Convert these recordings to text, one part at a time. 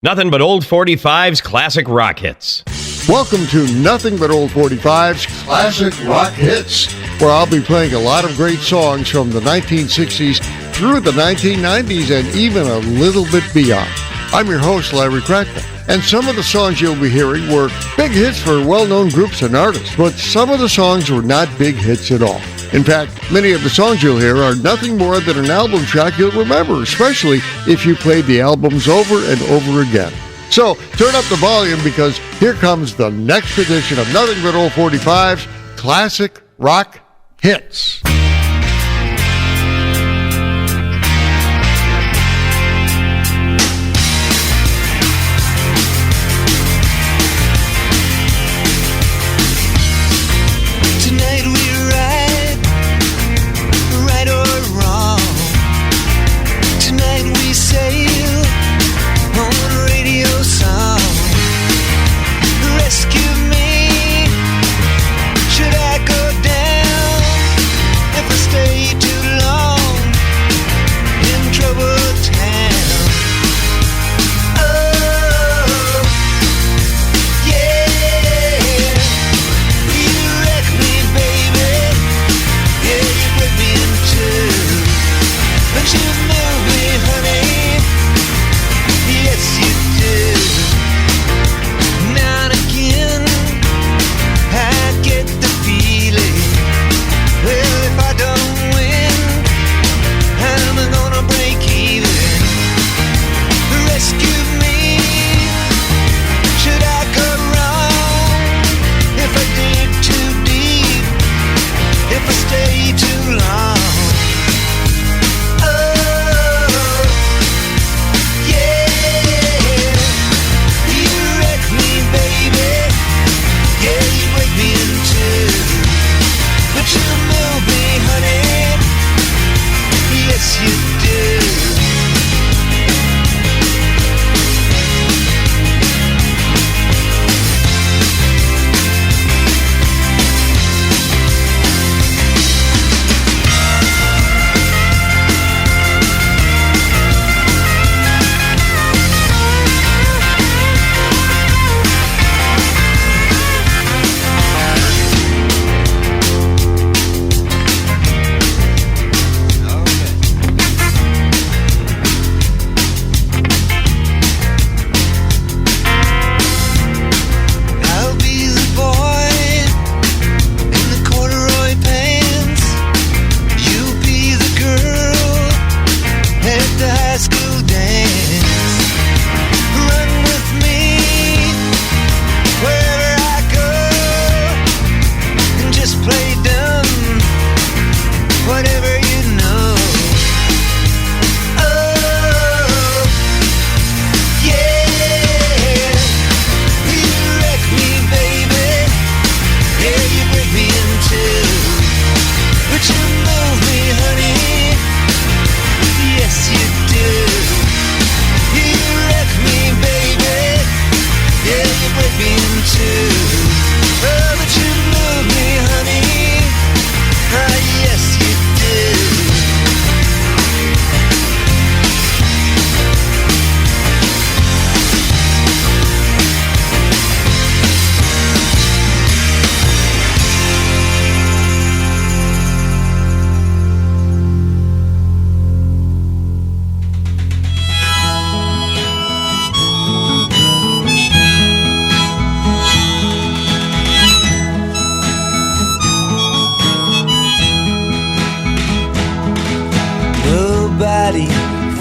Nothing but old 45's classic rock hits. Welcome to Nothing But Old 45's Classic Rock Hits, where I'll be playing a lot of great songs from the 1960s through the 1990s and even a little bit beyond. I'm your host, Larry Kratka, and some of the songs you'll be hearing were big hits for well-known groups and artists, but some of the songs were not big hits at all. In fact, many of the songs you'll hear are nothing more than an album track you'll remember, especially if you played the albums over and over again. So, turn up the volume because here comes the next edition of Nothing But Old 45's Classic Rock Hits.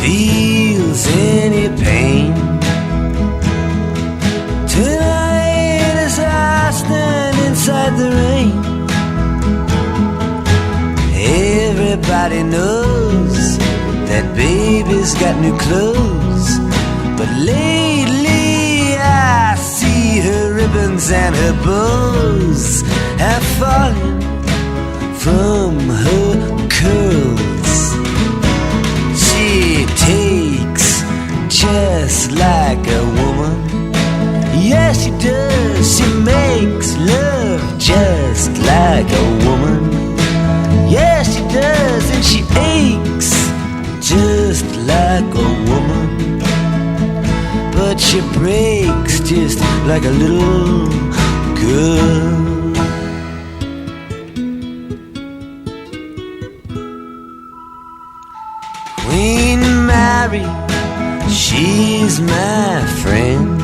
Feels any pain tonight as I stand inside the rain. Everybody knows that baby's got new clothes, but lately I see her ribbons and her bows have fallen from her curls. She takes just like a woman. Yes, she does. She makes love just like a woman. Yes, she does. And she aches just like a woman. But she breaks just like a little girl. Queen Mary, she's my friend.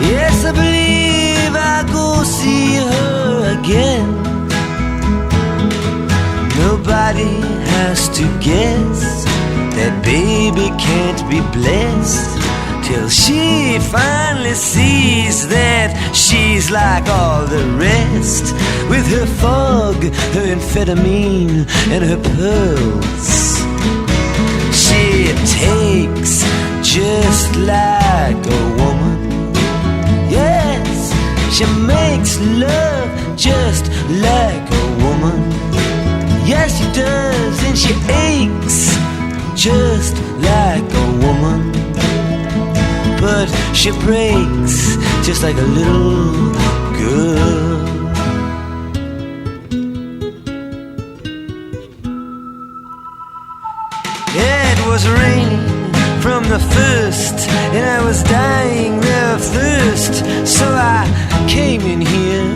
Yes, I believe I'll go see her again. Nobody has to guess that baby can't be blessed till she finally sees that she's like all the rest, with her fog, her amphetamine, and her pearls. She takes just like a woman. Yes, she makes love just like a woman. Yes, she does, and she aches just like a woman. But she breaks just like a little girl. It was raining from the first, and I was dying of thirst, so I came in here.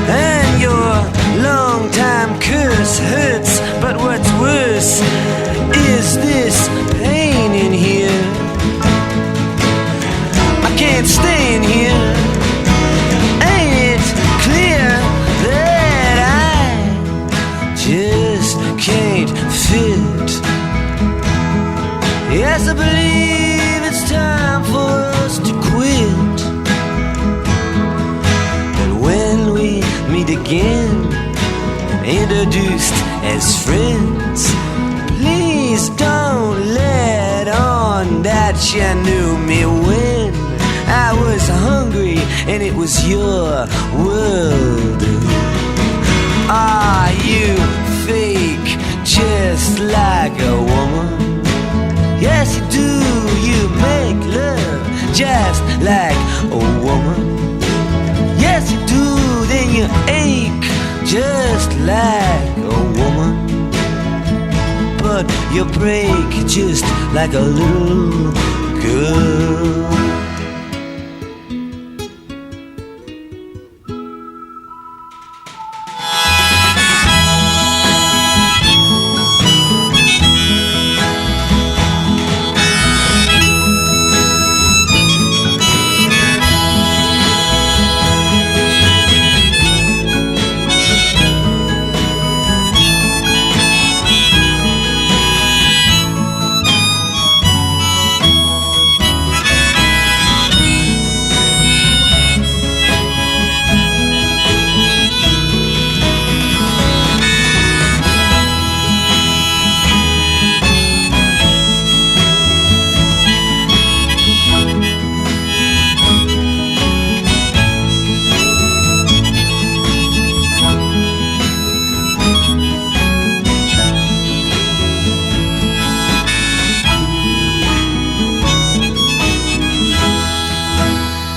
And your long-time curse hurts, but what's worse is this pain in here. I can't stay in here. Ain't it clear that I just can't fit? Yes, I believe it's time for us to quit. But when we meet again, introduced as friends, please don't let on that you knew me when I was hungry and it was your world. Are you fake just like a woman? Yes, you do. You make love just like a woman. Yes, you do. Then you ache just like a woman. But you break just like a little girl.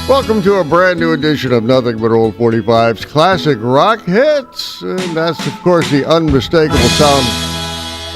Welcome to a brand new edition of Nothing But Old 45's Classic Rock Hits. And that's, of course, the unmistakable sound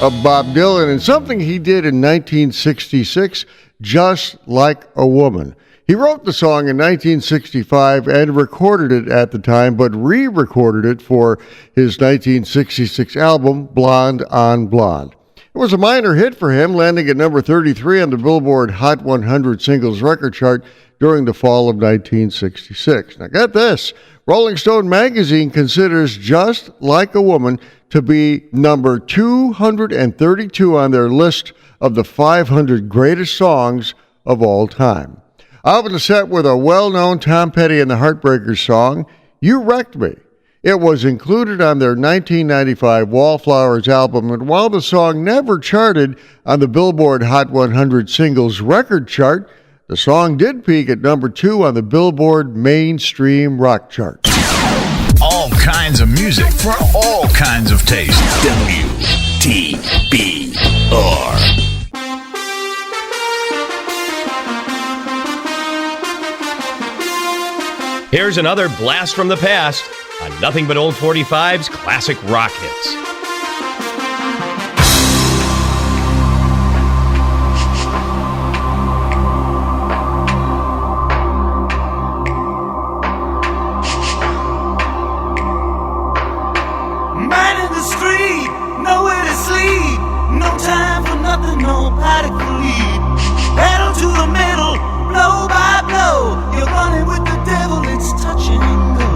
of Bob Dylan and something he did in 1966, Just Like a Woman. He wrote the song in 1965 and recorded it at the time, but re-recorded it for his 1966 album, Blonde on Blonde. It was a minor hit for him, landing at number 33 on the Billboard Hot 100 Singles Record Chart during the fall of 1966. Now get this, Rolling Stone magazine considers Just Like a Woman to be number 232 on their list of the 500 greatest songs of all time. I opened the set with a well-known Tom Petty and the Heartbreakers song, You Wrecked Me. It was included on their 1995 Wallflowers album, and while the song never charted on the Billboard Hot 100 Singles Record Chart, the song did peak at number 2 on the Billboard Mainstream Rock Chart. All kinds of music for all kinds of taste. WTBR. Here's another blast from the past on Nothing But Old 45's Classic Rock Hits. nothing, nobody can lead. Pedal to the middle, blow by blow. You're running with the devil, it's touch and go.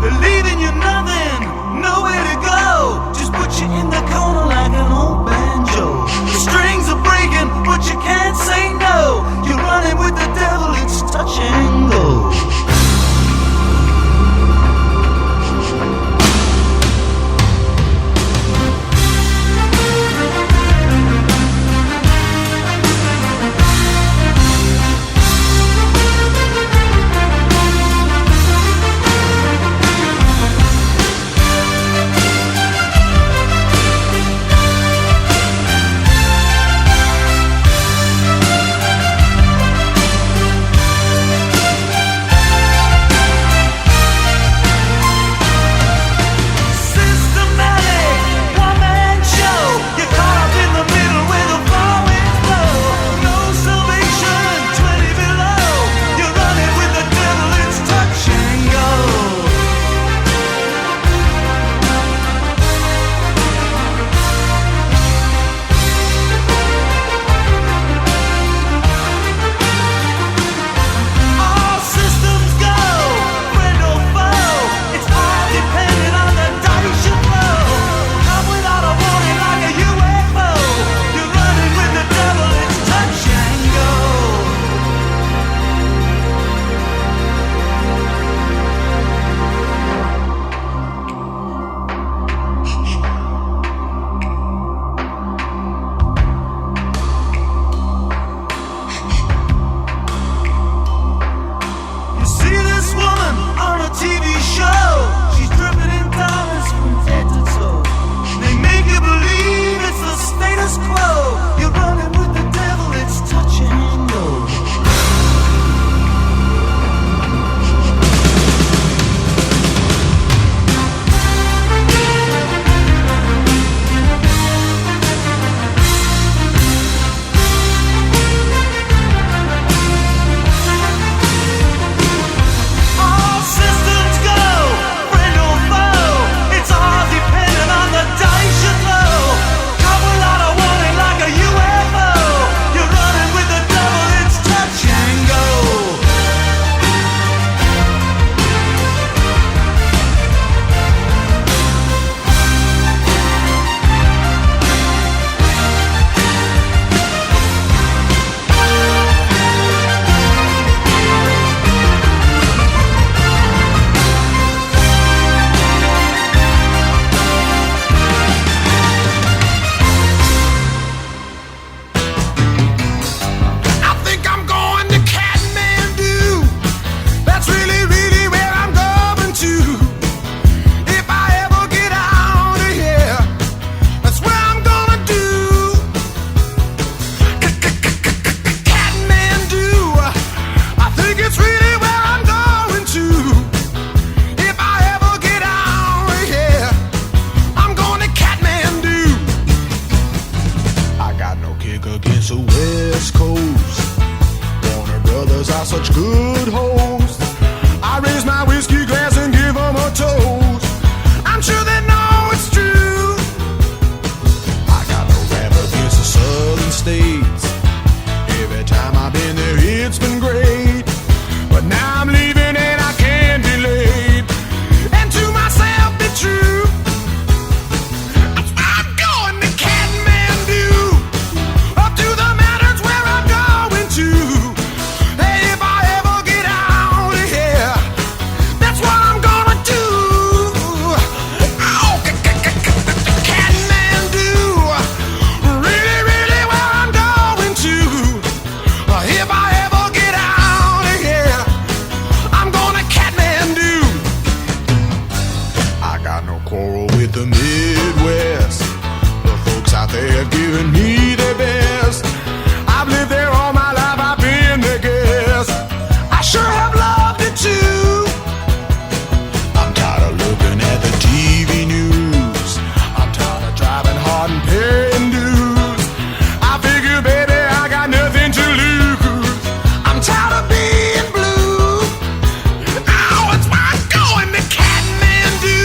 They're leaving you nothing, nowhere to go. Just put you in the corner like an old banjo. The strings are breaking, but you can't say no. You're running with the devil, it's touch and go. It's my going to Kathmandu.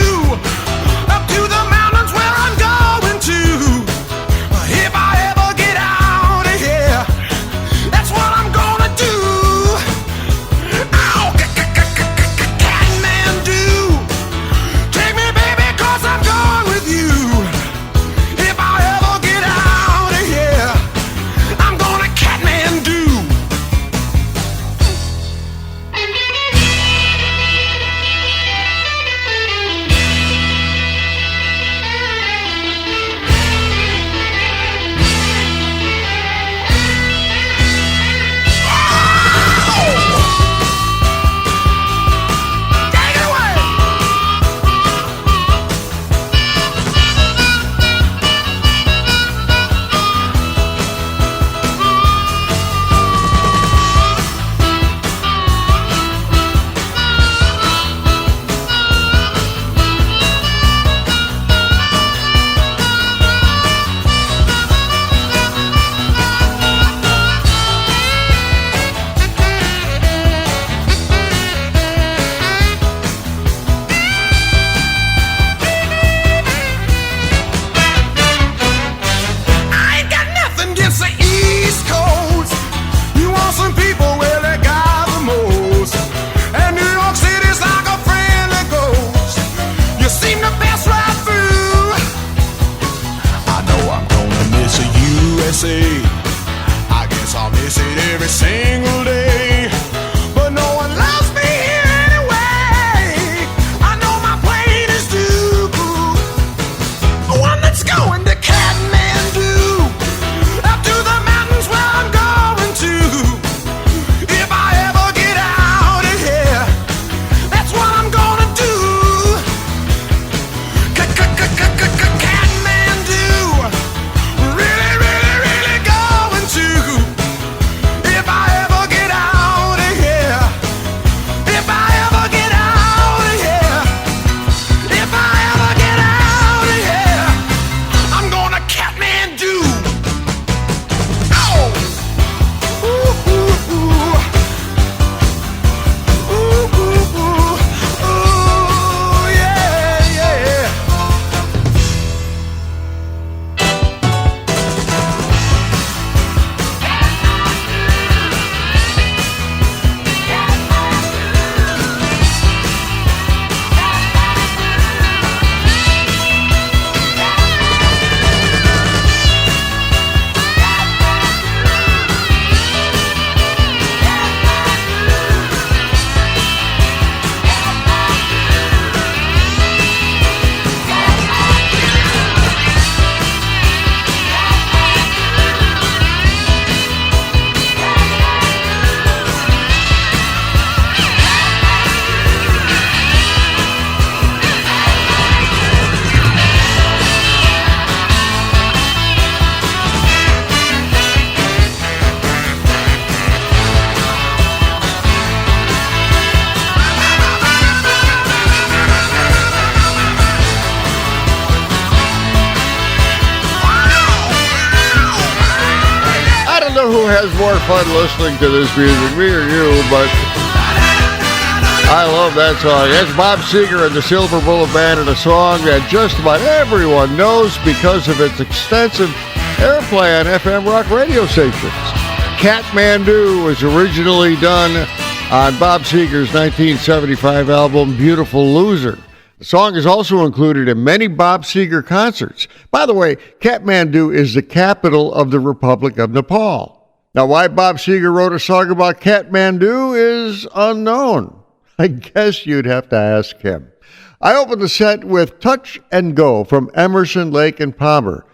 You seem to pass right through. I know I'm gonna miss a USA. I guess I'll miss it every single day. But no one loves me here anyway. I know my plane is due. One that's going to Kathmandu, up to the mountains where I'm going to. If I ever get out of here, that's what I'm gonna do. Kathmandu, really, really, really going to. If I ever get out of here, if I ever get out of here, if I ever get out of here, I'm gonna Kathmandu. Oh! Ooh, ooh, ooh. Ooh, ooh, ooh. Ooh, yeah, yeah. I don't know who has more fun listening to this music, me or you, but I love that song. That's Bob Seger and the Silver Bullet Band, and a song that just about everyone knows because of its extensive airplay on FM rock radio stations. Kathmandu was originally done on Bob Seger's 1975 album Beautiful Loser. The song is also included in many Bob Seger concerts. By the way, Kathmandu is the capital of the Republic of Nepal. Now, why Bob Seger wrote a song about Kathmandu is unknown. I guess you'd have to ask him. I opened the set with Touch and Go from Emerson, Lake and Palmer.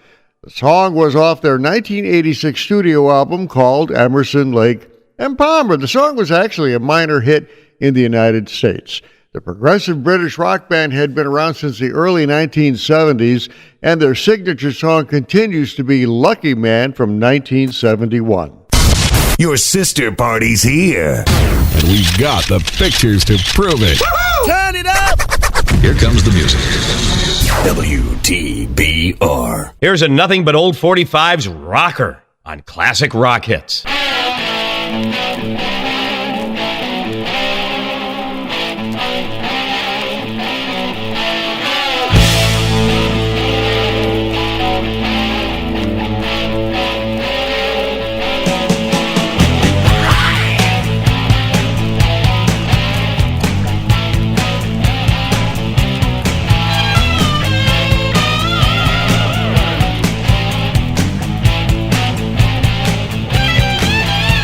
The song was off their 1986 studio album called Emerson, Lake and Palmer. The song was actually a minor hit in the United States. The progressive British rock band had been around since the early 1970s, and their signature song continues to be Lucky Man from 1971. Your sister party's here. And we've got the pictures to prove it. Woo-hoo! Turn it up! Here comes the music. WTBR. Here's a nothing but old 45's rocker on Classic Rock Hits.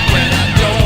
When I don't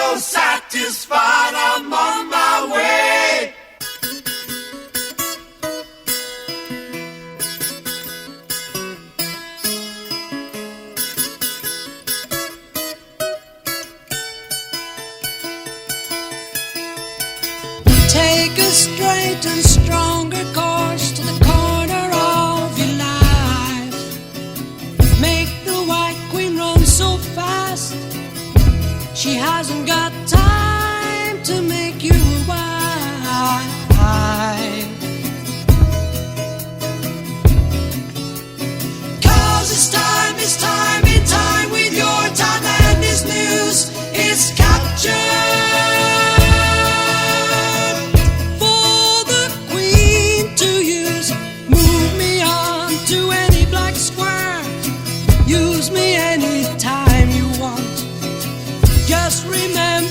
so satisfied, I'm on my way. Take a straight and stronger course to the corner of your life. Make the White Queen run so fast, she hasn't got time to make you a wife. 'Cause it's time in time with your time, and this news is captured for the Queen to use. Move me on to any black square, use me anytime you want. Just remember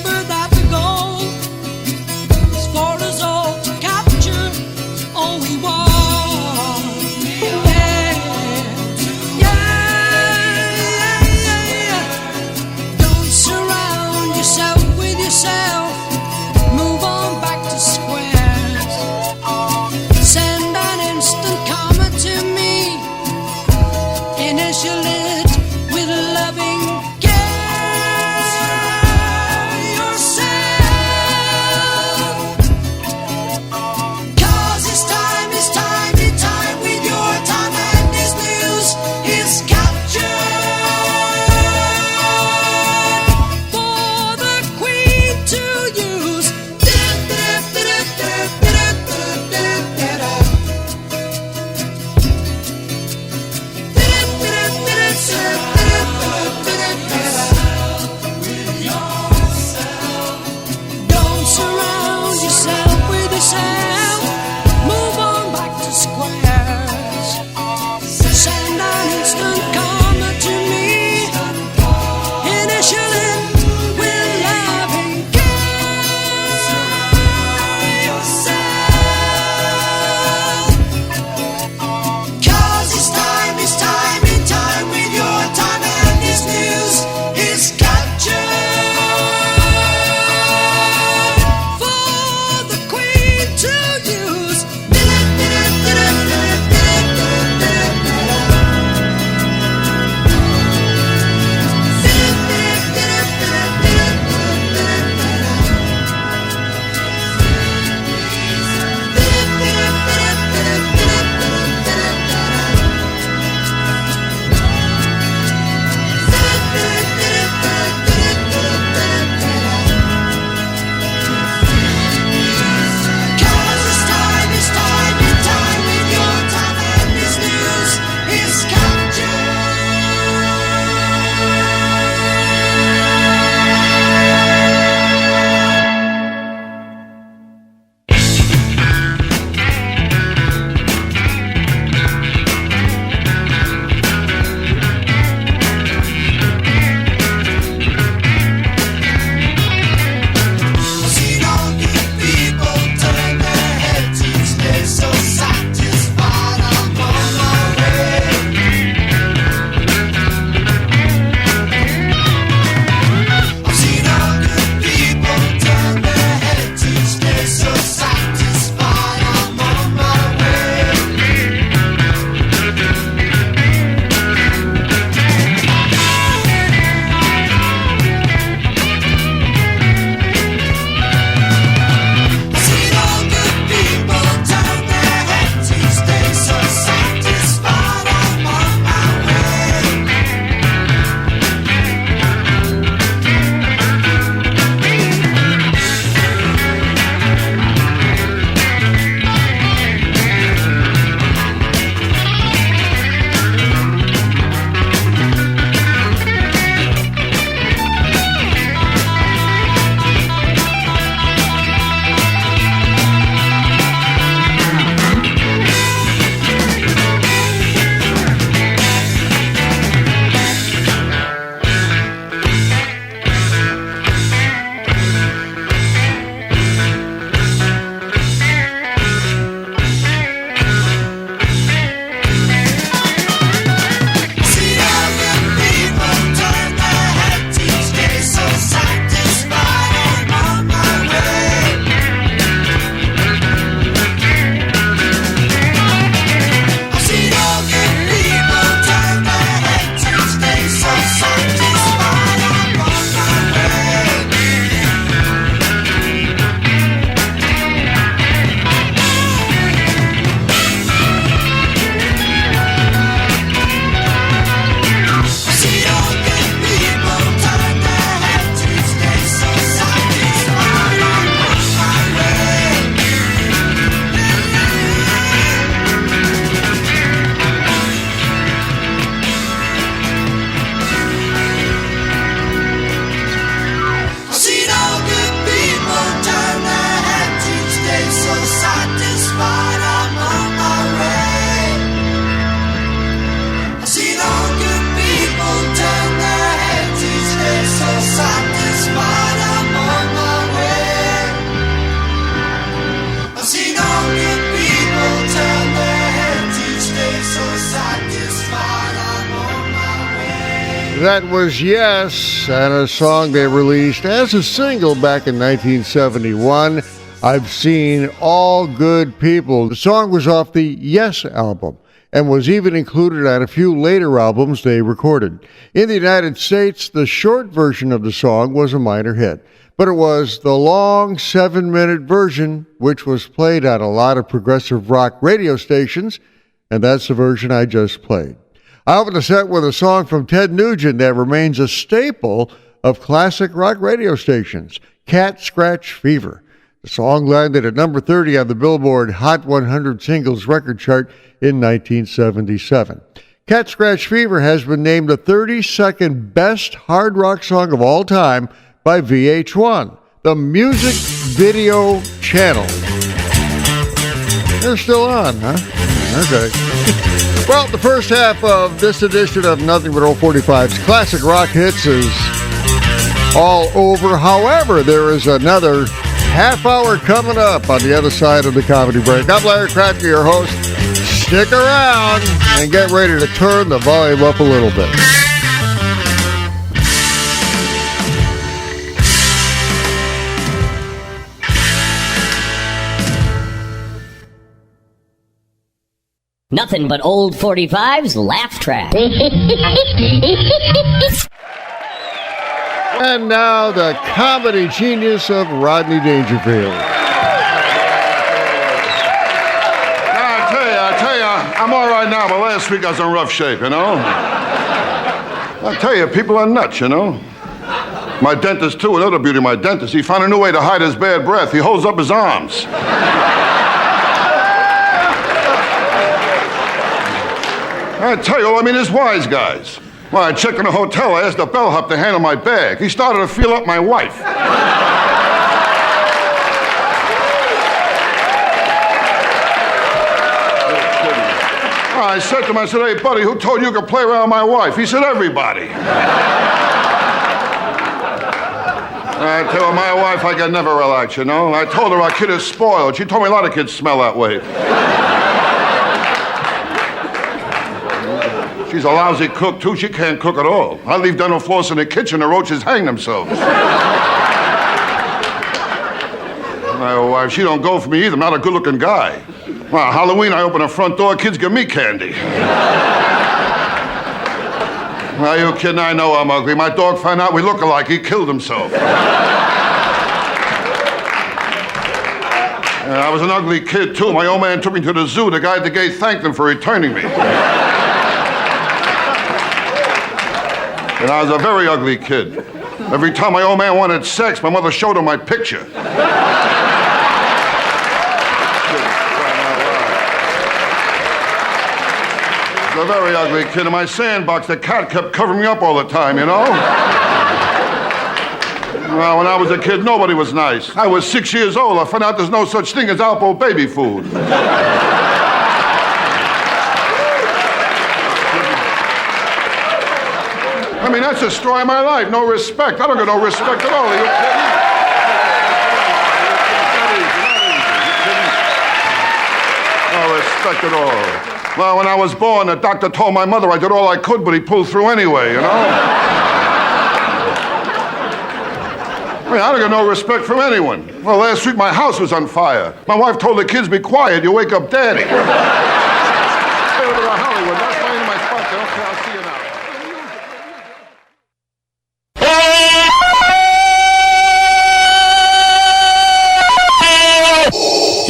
That was Yes, and a song they released as a single back in 1971. I've Seen All Good People. The song was off the Yes album and was even included on a few later albums they recorded. In the United States, the short version of the song was a minor hit, but it was the long 7-minute version which was played on a lot of progressive rock radio stations, and that's the version I just played. I opened the set with a song from Ted Nugent that remains a staple of classic rock radio stations, Cat Scratch Fever. The song landed at number 30 on the Billboard Hot 100 Singles record chart in 1977. Cat Scratch Fever has been named the 32nd best hard rock song of all time by VH1, the music video channel. They're still on, huh? Okay. Well, the first half of this edition of Nothing But Old 45's Classic Rock Hits is all over. However, there is another half hour coming up on the other side of the comedy break. I'm Larry Kratka, your host. Stick around and get ready to turn the volume up a little bit. Nothing but old 45's laugh track. And now the comedy genius of Rodney Dangerfield. I tell you, I'm all right now, but last week I was in rough shape, you know? I tell you, people are nuts, you know? My dentist, too, another beauty, my dentist, he found a new way to hide his bad breath. He holds up his arms. I tell you, I mean, there's wise guys. Well, I checked in a hotel. I asked the bellhop to handle my bag. He started to feel up my wife. I said to him, I said, hey, buddy, who told you could play around with my wife? He said, everybody. I tell my wife I can never relax, you know. I told her our kid is spoiled. She told me a lot of kids smell that way. She's a lousy cook, too. She can't cook at all. I leave dental floss in the kitchen, the roaches hang themselves. My wife, she don't go for me either. I'm not a good-looking guy. Well, Halloween, I open the front door, kids give me candy. Are you kidding? I know I'm ugly. My dog found out we look alike. He killed himself. I was an ugly kid, too. My old man took me to the zoo. The guy at the gate thanked him for returning me. And I was a very ugly kid. Every time my old man wanted sex, my mother showed him my picture. I was a very ugly kid. In my sandbox, the cat kept covering me up all the time, you know? Well, when I was a kid, nobody was nice. I was 6 years old. I found out there's no such thing as Alpo baby food. I mean, that's the story of my life. No respect. I don't get no respect at all. Are you kidding? No respect at all. Well, when I was born, the doctor told my mother I did all I could, but he pulled through anyway, you know? I mean, I don't get no respect from anyone. Well, last week my house was on fire. My wife told the kids, be quiet, you wake up Daddy. Hey, over to Hollywood. That's my end of my spot there. Okay, I'll see you now.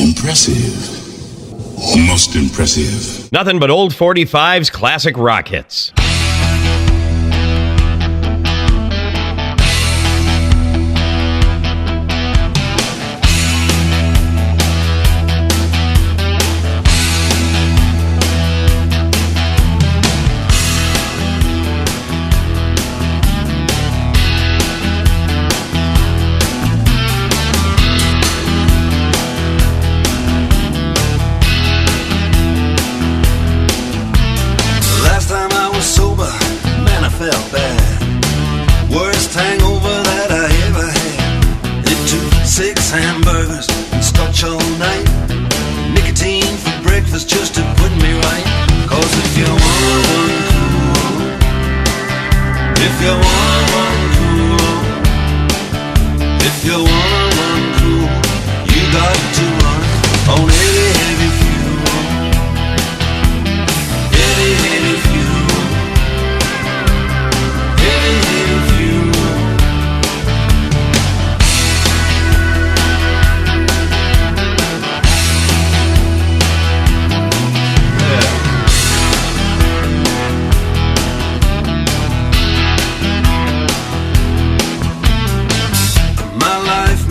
Impressive. Most impressive. Nothing but old 45's classic rock hits. Hamburgers and scotch all night. Nicotine for breakfast just to put me right. 'Cause if you want one cool, you wanna run cool, if you wanna run cool, you got to run on heavy, heavy fuel. Heavy, heavy fuel. Heavy, heavy fuel.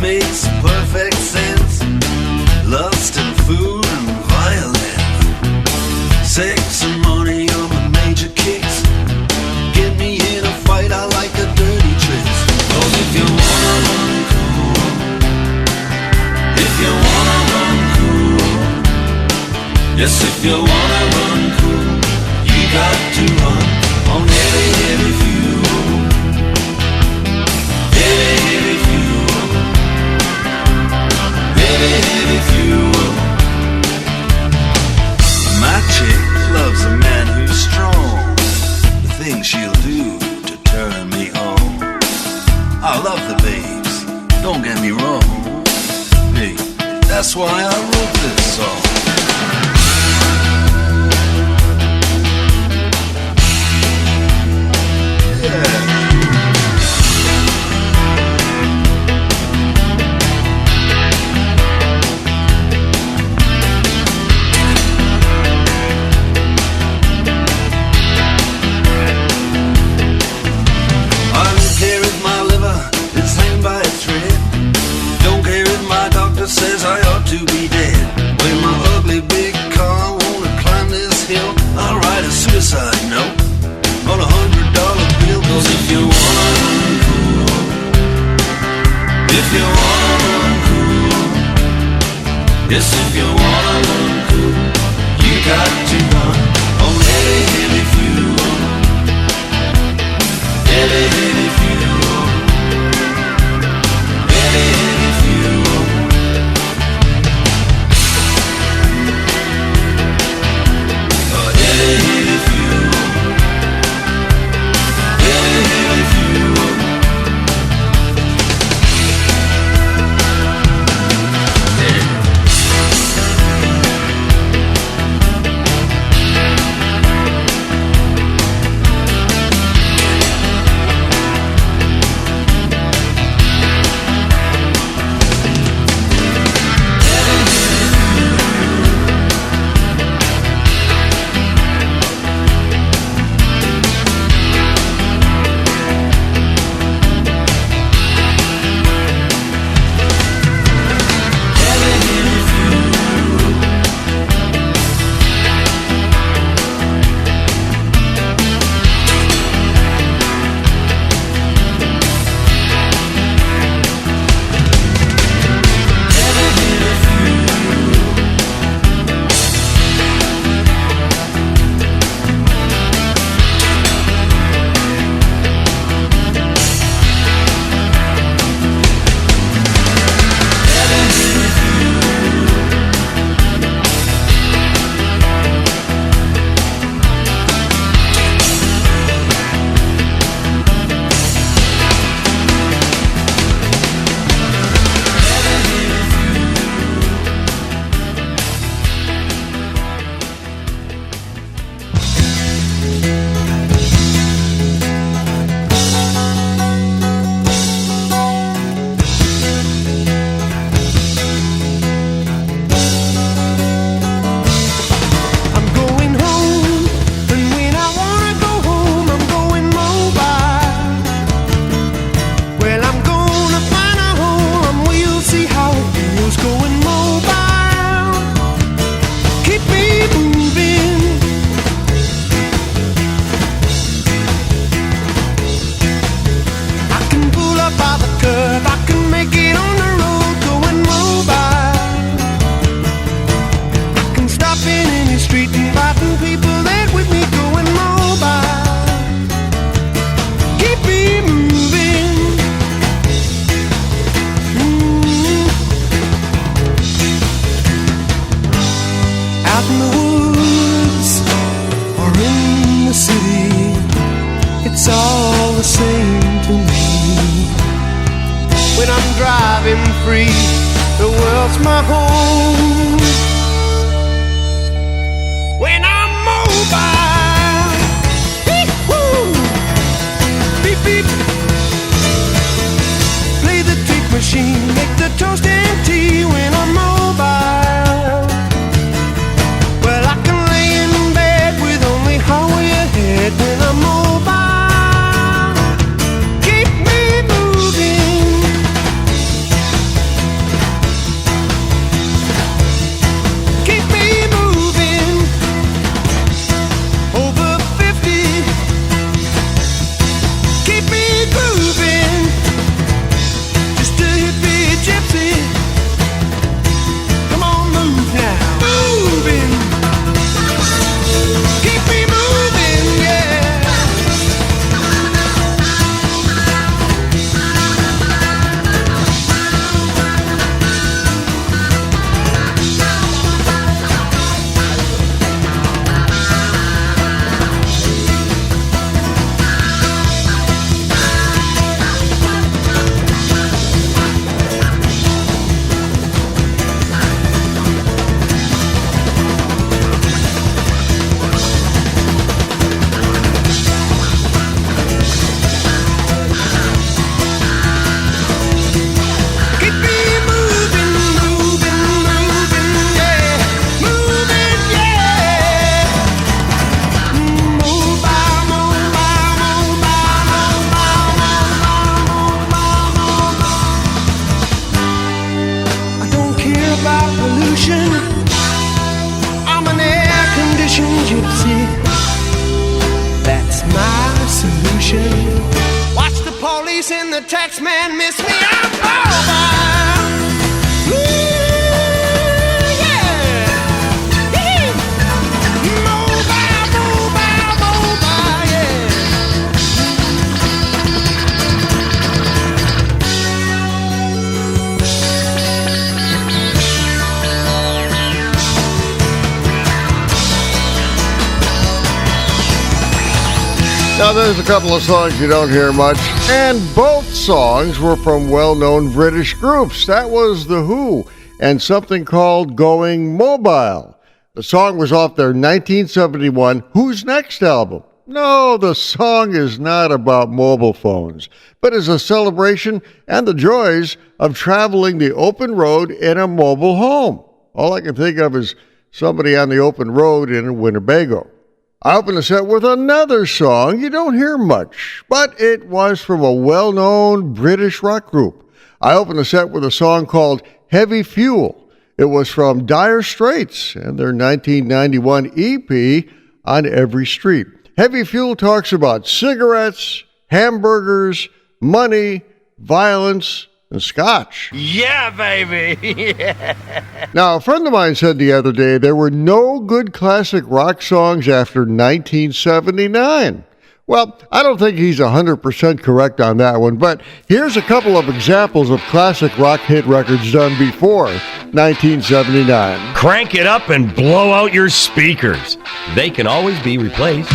Makes perfect sense. Lust and food and violence, sex and money are my major kicks. Get me in a fight, I like the dirty tricks. 'Cause if you wanna run cool, if you wanna run cool, yes, if you wanna run cool, you got to run on heavy, heavy fuel. Heavy, heavy fuel. Heavy, heavy fuel. My chick loves a man who's strong, the things she'll do to turn me on. I love the babes, don't get me wrong. Hey, that's why I wrote this song. Yeah. Says I ought to be dead. When my ugly big car wanna climb this hill, I'll write a suicide note on $100 bill. 'Cause if you wanna run cool, if you wanna run cool, yes, if you wanna run cool, you got to run on heavy, heavy fuel. Heavy, heavy fuel. Heavy, heavy fuel. Heavy, heavy fuel. Heavy, heavy fuel. driving free. The world's my home. When I'm mobile, beep-woo, beep-beep. Play the tape machine, make the toast and tea when I'm mobile. Well, I can lay in bed with only highway ahead when I'm mobile. Keep me moving. Keep me moving. Over 50. Keep me grooving. Just a hippie gypsy. Come on, move now. Moving. Keep me moving, yeah. Keep me moving, moving, moving, yeah. Moving, yeah. Mobile, mobile, mobile, mobile. I don't care about pollution. I'm an air-conditioned gypsy. That's my solution. Watch the police and the tax man miss me. I'm mobile. Ooh, yeah. Yee. Mobile, mobile, mobile, yeah. Now, there's a couple of songs you don't hear much, and both songs were from well-known British groups. That was The Who and something called Going Mobile. The song was off their 1971 Who's Next album. No, the song is not about mobile phones, but is a celebration and the joys of traveling the open road in a mobile home. All I can think of is somebody on the open road in Winnebago. I opened the set with another song you don't hear much, but it was from a well-known British rock group. I opened the set with a song called Heavy Fuel. It was from Dire Straits and their 1991 EP, On Every Street. Heavy Fuel talks about cigarettes, hamburgers, money, violence, and scotch. Yeah, baby. Now, a friend of mine said the other day there were no good classic rock songs after 1979. Well, I don't think he's 100% correct on that one, but here's a couple of examples of classic rock hit records done before 1979. Crank it up and blow out your speakers. They can always be replaced.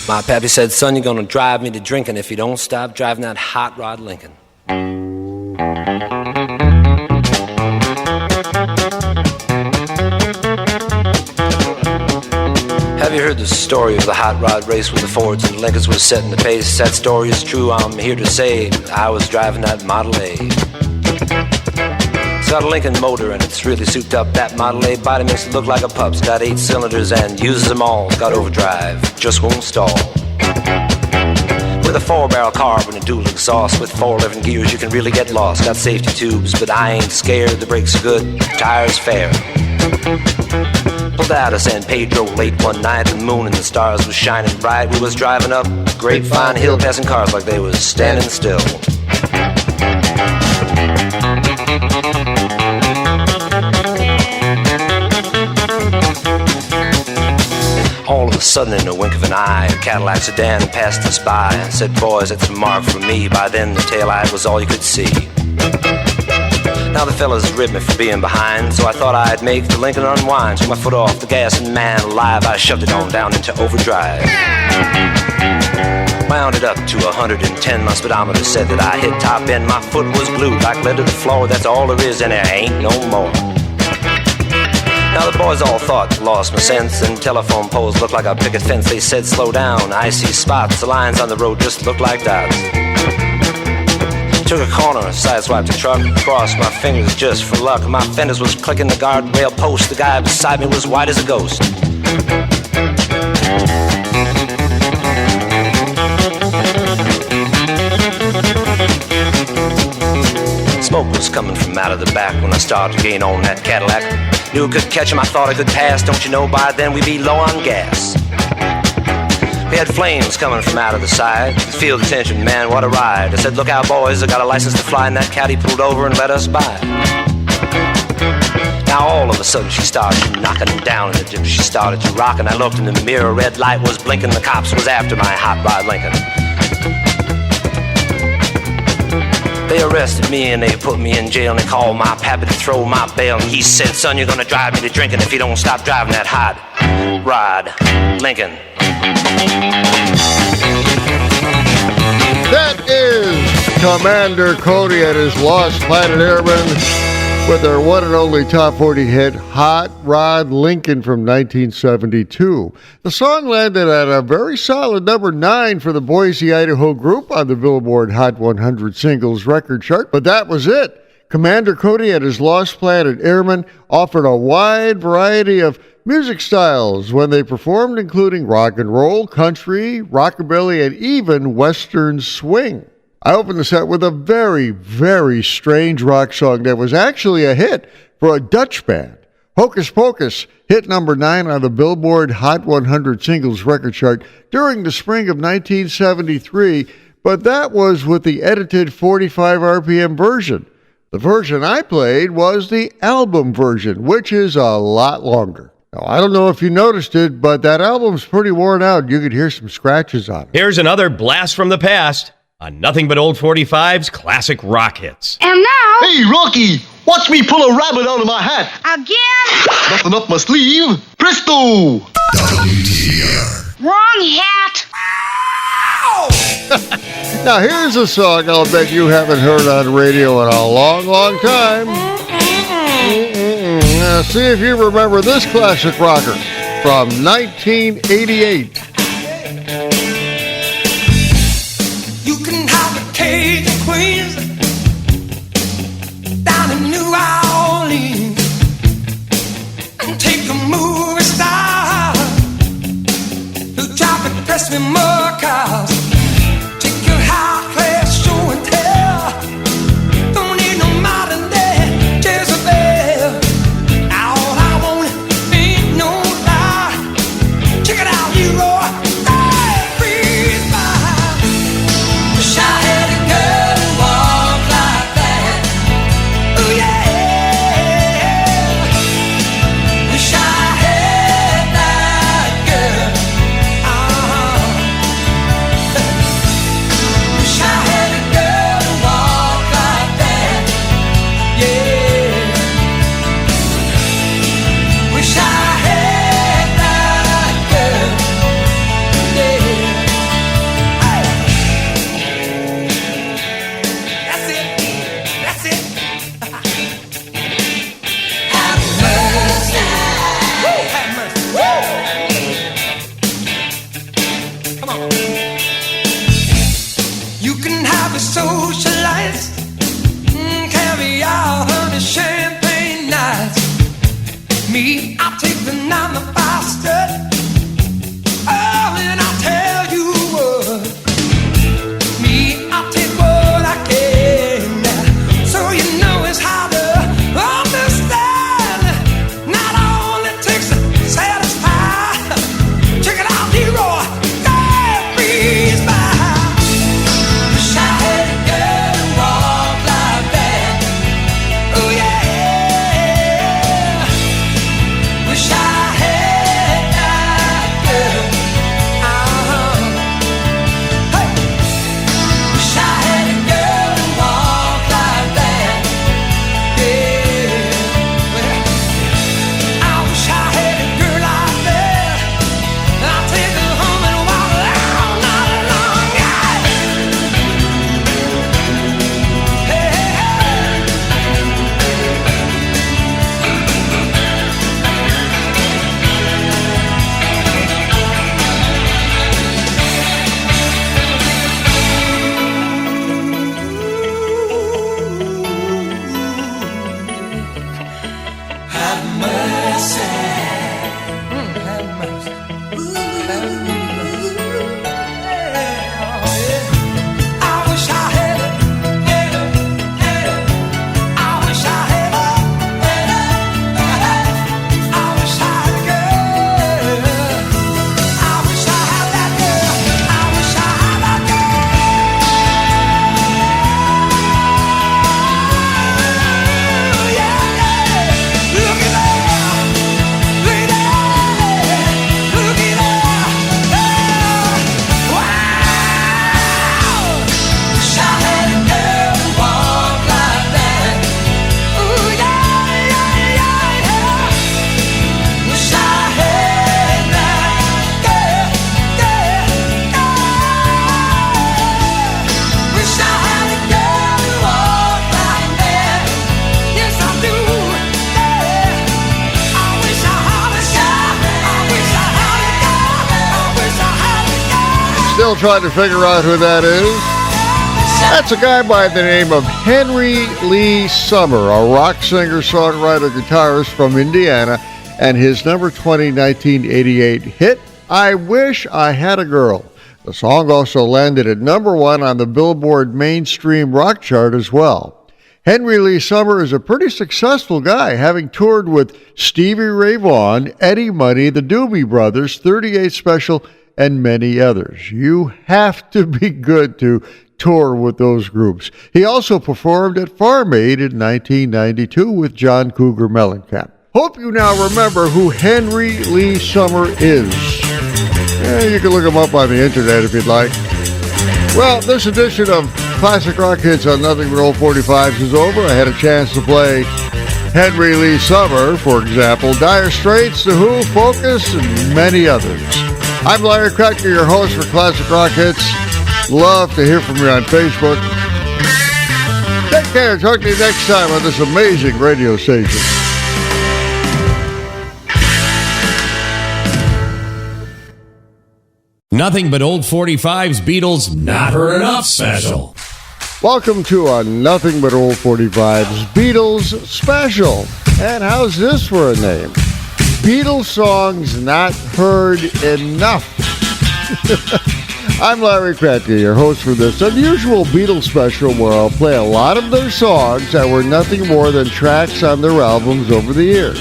My pappy said, son, you're gonna drive me to drinking if you don't stop driving that hot rod Lincoln. Have you heard the story of the hot rod race when the Fords and Lincolns were setting the pace? That story is true, I'm here to say I was driving that Model A. It's got a Lincoln motor and it's really souped up. That Model A body makes it look like a pup's. Got 8 cylinders and uses them all. It's got overdrive, just won't stall. With a 4-barrel carb and a dual exhaust with 4 11 gears, you can really get lost. Got safety tubes, but I ain't scared. The brakes are good, tires fair. Pulled out of San Pedro late one night. The moon and the stars was shining bright. We was driving up Grapevine Hill, passing cars like they was standing still. All of a sudden, in a wink of an eye, a Cadillac sedan passed us by and said, boys, that's a mark for me. By then, the taillight was all you could see. Now the fellas ribbed me for being behind, so I thought I'd make the Lincoln unwind. Took my foot off the gas and man alive, I shoved it on down into overdrive. Wound it up to 110, my speedometer said that I hit top end. My foot was glued like lead to the floor, that's all there is and there ain't no more. Now the boys all thought lost my sense, and telephone poles looked like a picket fence. They said slow down, I see spots, the lines on the road just look like dots. Took a corner, sideswiped the truck, crossed my fingers just for luck. My fenders was clicking the guardrail post, the guy beside me was white as a ghost. Smoke was coming from out of the back when I started to gain on that Cadillac. Knew I could catch him, I thought I could pass. Don't you know by then we'd be low on gas. We had flames coming from out of the side. You could feel the tension, man, what a ride. I said, look out boys, I got a license to fly. And that caddy pulled over and let us by. Now all of a sudden she started knocking down in the gym. She started to rock and I looked in the mirror. Red light was blinking, the cops was after my hot rod Lincoln. They arrested me and they put me in jail and they called my pappy to throw my bail. And he said, son, you're gonna drive me to drinking if you don't stop driving that hot rod Lincoln. That is Commander Cody and his Lost Planet Airmen with their one and only top 40 hit, Hot Rod Lincoln from 1972. The song landed at a very solid number 9 for the Boise, Idaho group on the Billboard Hot 100 Singles record chart, but that was it. Commander Cody and his Lost Planet Airmen offered a wide variety of music styles when they performed, including rock and roll, country, rockabilly, and even Western swing. I opened the set with a very, very strange rock song that was actually a hit for a Dutch band. Hocus Pocus hit number 9 on the Billboard Hot 100 Singles record chart during the spring of 1973, but that was with the edited 45 RPM version. The version I played was the album version, which is a lot longer. Now, I don't know if you noticed it, but that album's pretty worn out. You could hear some scratches on it. Here's another blast from the past on Nothing But Old 45's classic rock hits. And now... Hey, Rocky, watch me pull a rabbit out of my hat. Again? Nothing up my sleeve. Presto! WTBR. Wrong hat. Now, here's a song I'll bet you haven't heard on radio in a long, long time. Now, see if you remember this classic rocker from 1988. You can have the Cajun Queens down in New Orleans and take a movie star who drive and press me more cars. Take your high class show and tell. Don't need no modern day Jezebel. All I want ain't no lie. Check it out, you roar. Hey, breathe by. Wish I had a girl who walked like that. Oh yeah. Wish I had that girl. Wish I had Still trying to figure out who that is? That's a guy by the name of Henry Lee Summer, a rock singer, songwriter, guitarist from Indiana, and his number 20 1988 hit, I Wish I Had a Girl. The song also landed at number 1 on the Billboard mainstream rock chart as well. Henry Lee Summer is a pretty successful guy, having toured with Stevie Ray Vaughan, Eddie Money, the Doobie Brothers, 38 Special, and many others. You have to be good to tour with those groups. He also performed at Farm Aid in 1992 with John Cougar Mellencamp. Hope you now remember who Henry Lee Summer is. You can look him up on the internet if you'd like. Well, this edition of Classic Rock Hits on Nothing But Old 45s is over. I had a chance to play Henry Lee Summer, for example, Dire Straits, The Who, Focus, and many others. I'm Larry Kratka, your host for Classic Rock Hits. Love to hear from you on Facebook. Take care. Talk to you next time on this amazing radio station. Nothing But Old 45's Beatles Not Heard Enough special. Welcome to a Nothing But Old 45's Beatles special. And how's this for a name? Beatles songs not heard enough. I'm Larry Kratka, your host for this unusual Beatles special where I'll play a lot of their songs that were nothing more than tracks on their albums over the years.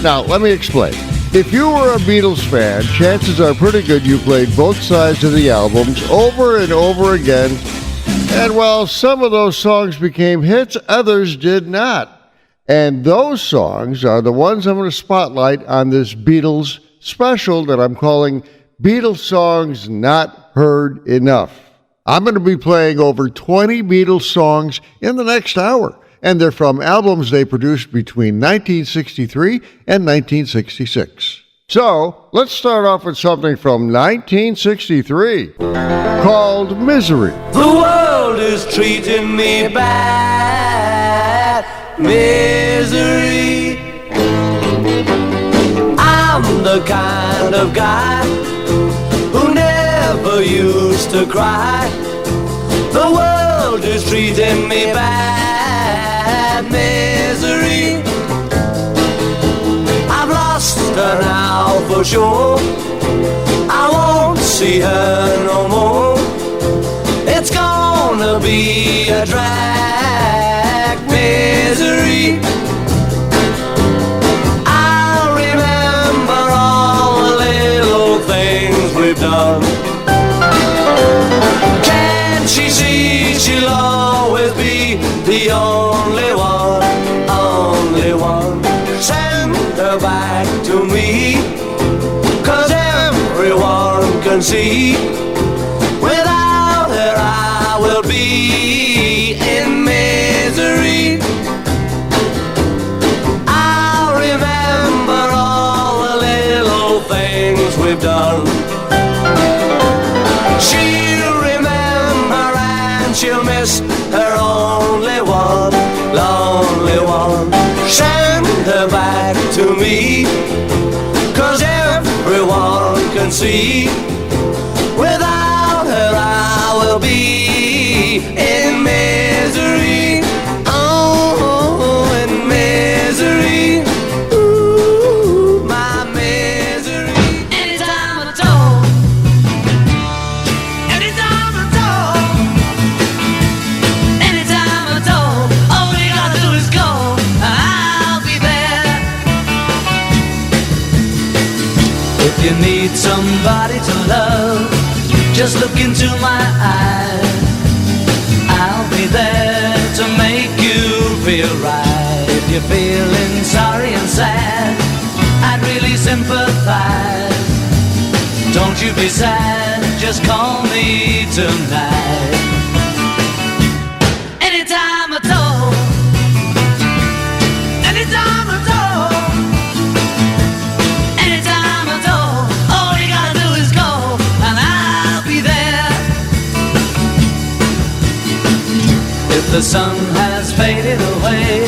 Now, let me explain. If you were a Beatles fan, chances are pretty good you played both sides of the albums over and over again. And while some of those songs became hits, others did not. And those songs are the ones I'm going to spotlight on this Beatles special that I'm calling Beatles Songs Not Heard Enough. I'm going to be playing over 20 Beatles songs in the next hour. And they're from albums they produced between 1963 and 1966. So, let's start off with something from 1963 called Misery. The world is treating me bad. Misery. I'm the kind of guy who never used to cry. The world is treating me bad. Misery. I've lost her now for sure. I won't see her no more. It's gonna be a drag. Misery. I'll remember all the little things we've done. Can't she see she'll always be the only one, only one? Send her back to me, 'cause everyone can see without her I will be in misery. I'll remember all the little things we've done. She'll remember and she'll miss her only one, lonely one. Send her back to me, 'cause everyone can see without her I will be in misery. Oh, in misery. Ooh, my misery. Anytime at all. Anytime at all. Anytime at all. All you gotta do is go. I'll be there. If you need somebody to love, just look into my eyes. I'll be there to make you feel right. If you're feeling sorry and sad, I'd really sympathize. Don't you be sad, just call me tonight. Anytime at all. Anytime at all. Anytime at all. All you gotta do is go, and I'll be there. If the sun has faded away,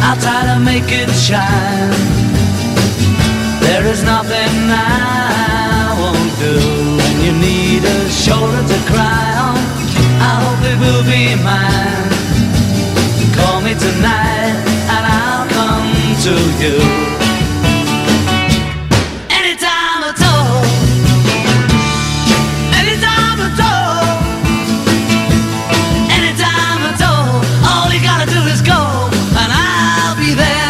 I'll try to make it shine. There is nothing I won't do, and you need a shoulder to cry on, I hope it will be mine. Call me tonight and I'll come to you. Anytime at all, anytime at all, anytime at all. All you gotta do is go and I'll be there.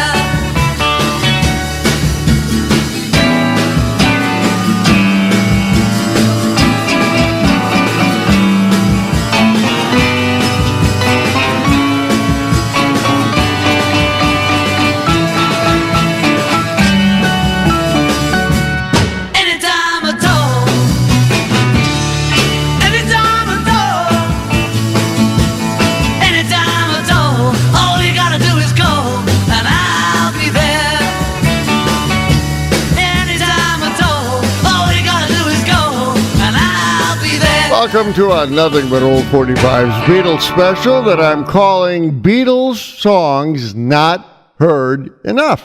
Welcome to a Nothing But Old 45's Beatles special that I'm calling Beatles Songs Not Heard Enough.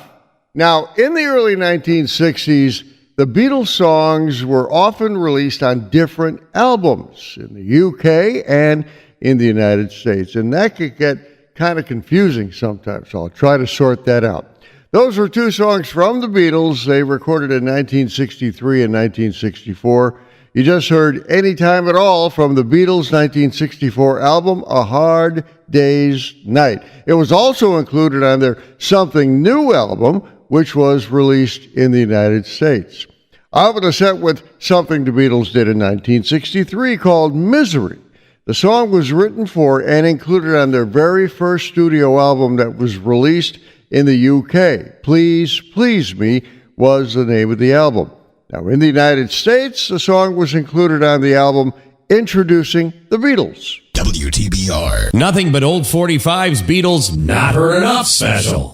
Now, in the early 1960s, the Beatles songs were often released on different albums in the UK and in the United States, and that could get kind of confusing sometimes, so I'll try to sort that out. Those were two songs from the Beatles. They recorded in 1963 and 1964. You just heard Anytime at All from the Beatles' 1964 album, A Hard Day's Night. It was also included on their Something New album, which was released in the United States. I opened a set with something the Beatles did in 1963 called Misery. The song was written for and included on their very first studio album that was released in the UK. Please, Please Me was the name of the album. Now, in the United States, the song was included on the album Introducing the Beatles. WTBR. Nothing But Old 45's Beatles Not Heard Enough special.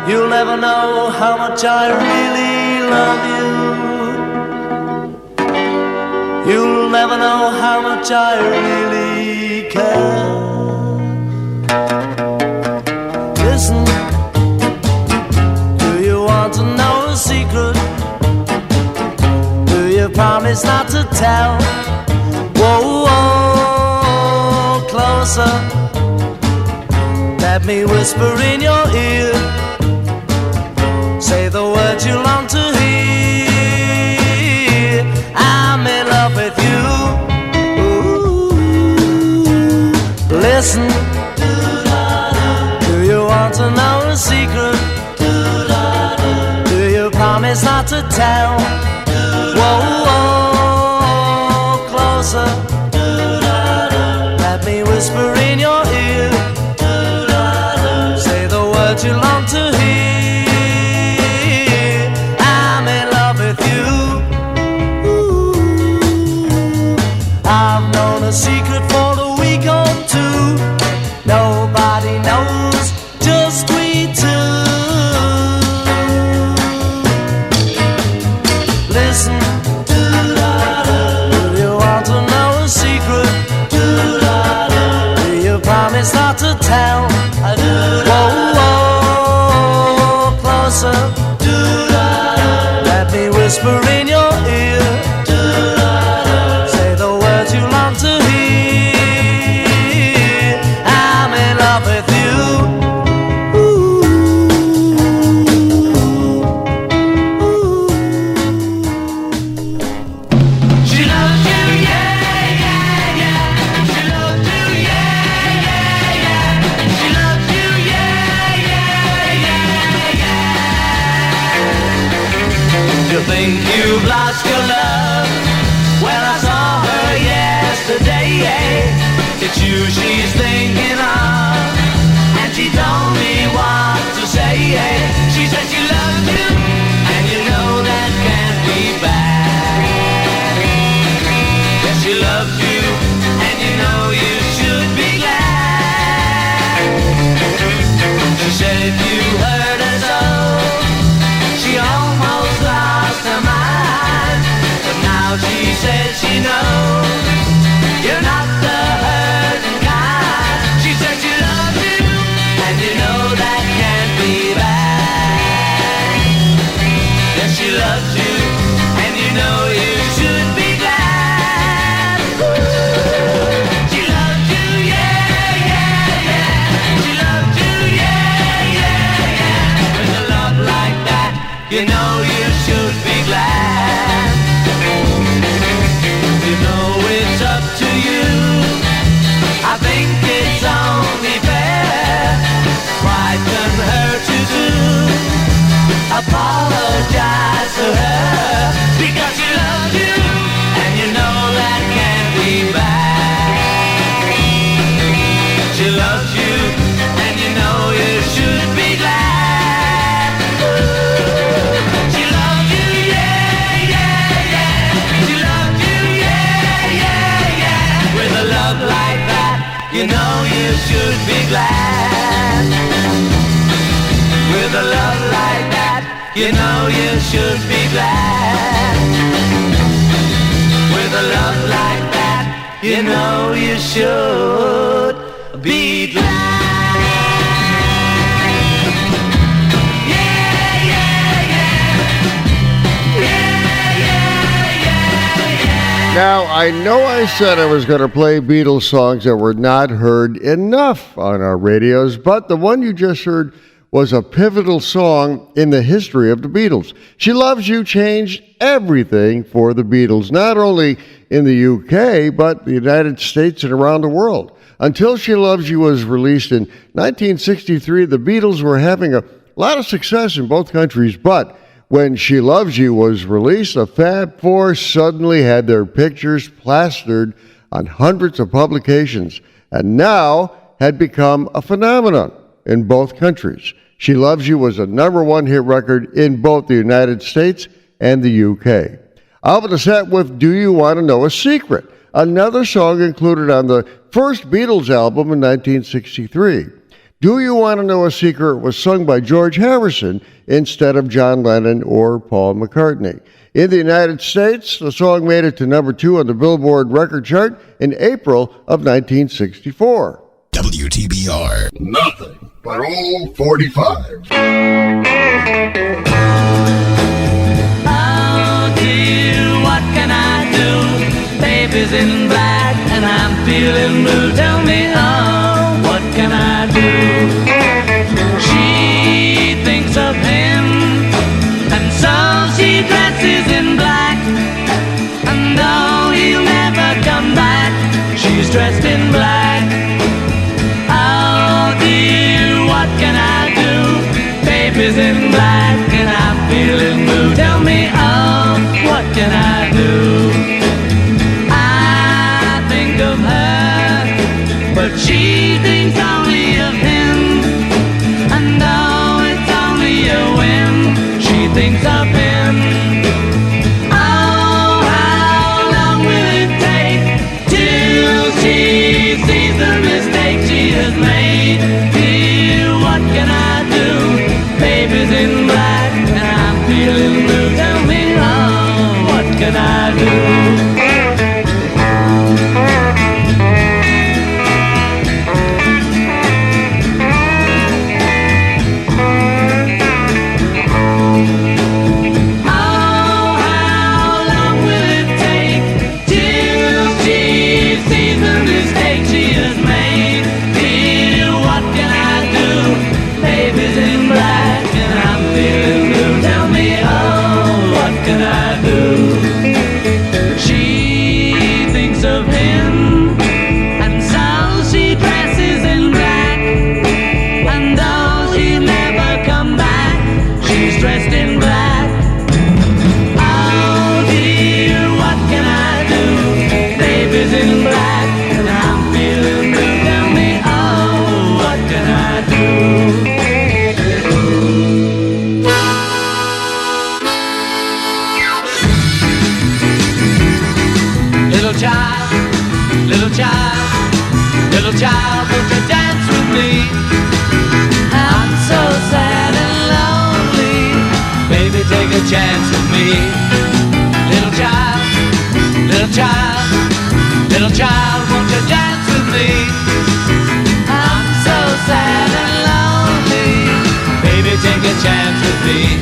You'll never know how much I really love you. You'll never know how much I really care. Listen, do you want to know a secret? Promise not to tell. Whoa, whoa, closer. Let me whisper in your ear. Say the words you long to hear. I'm in love with you. Ooh. Listen. Do you want to know a secret? Do you promise not to tell? Whoa, whoa, closer. Let me whisper in your ear. Say the words you long to hear. I'm in love with you. Ooh. I've known a secret for a week or two. Nobody knows, just we two. Listen. Promise not to tell. Whoa, whoa, closer. Let me whisper in your ear. Say the words you long to hear. I'm in love with you. She loves you, yeah, yeah, yeah. She loves you, yeah, yeah, yeah. She loves you, yeah, yeah, yeah, yeah. You think you've lost your love? Well, I saw her yesterday. It's you she's thinking of, and she told me what to say. She said she loves you, and you know that can't be bad. Yes, she loves you, and you know you should be glad. She said if you hurt her so, she almost lost her mind. But now she says she knows you're not the hurting kind. She you know you should be glad. With a love like that, you know you should be glad. With a love like that, you know you should be glad. Now, I know I said I was going to play Beatles songs that were not heard enough on our radios, but the one you just heard was a pivotal song in the history of the Beatles. She Loves You changed everything for the Beatles, not only in the UK, but the United States and around the world. Until She Loves You was released in 1963, the Beatles were having a lot of success in both countries, but when She Loves You was released, the Fab Four suddenly had their pictures plastered on hundreds of publications and now had become a phenomenon in both countries. She Loves You was a number one hit record in both the United States and the UK. I'll be set with Do You Want to Know a Secret, another song included on the first Beatles album in 1963. Do You Want to Know a Secret was sung by George Harrison instead of John Lennon or Paul McCartney. In the United States, the song made it to number 2 on the Billboard record chart in April of 1964. WTBR. Nothing but old 45. Oh dear, what can I do? Baby's in black and I'm feeling blue. Tell me, oh, what can I do? She thinks of him, and so she dresses in black. And though he'll never come back, she's dressed in black. Oh dear, what can I do? Baby's in black and I'm feeling blue. Tell me, oh, what can I do? I think of her, but she thinks only of him. And though it's only a whim, she thinks of him. Oh, how long will it take till she sees the mistake she has made? Dear, what can I do? Baby's in black and I'm feeling blue. Tell me, oh, what can I do? Little child, won't you dance with me? I'm so sad and lonely. Baby, take a chance with me. Little child, little child, little child, won't you dance with me? I'm so sad and lonely. Baby, take a chance with me.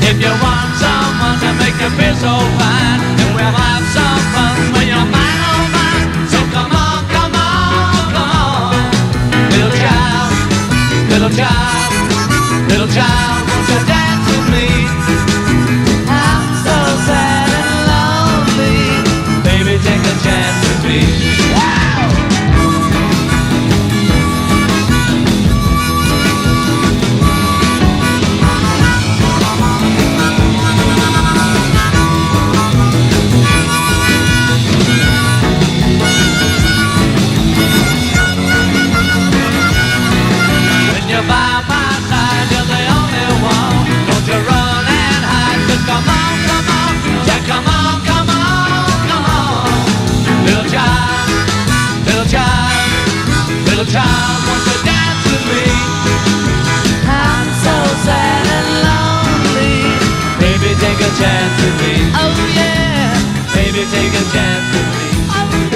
If you want someone to make you feel so fine, then we'll have some fun when you're mine, oh mine. So come on. Little child, little child, won't you dance with me? I'm so sad and lonely. Baby, take a chance with me. Wow!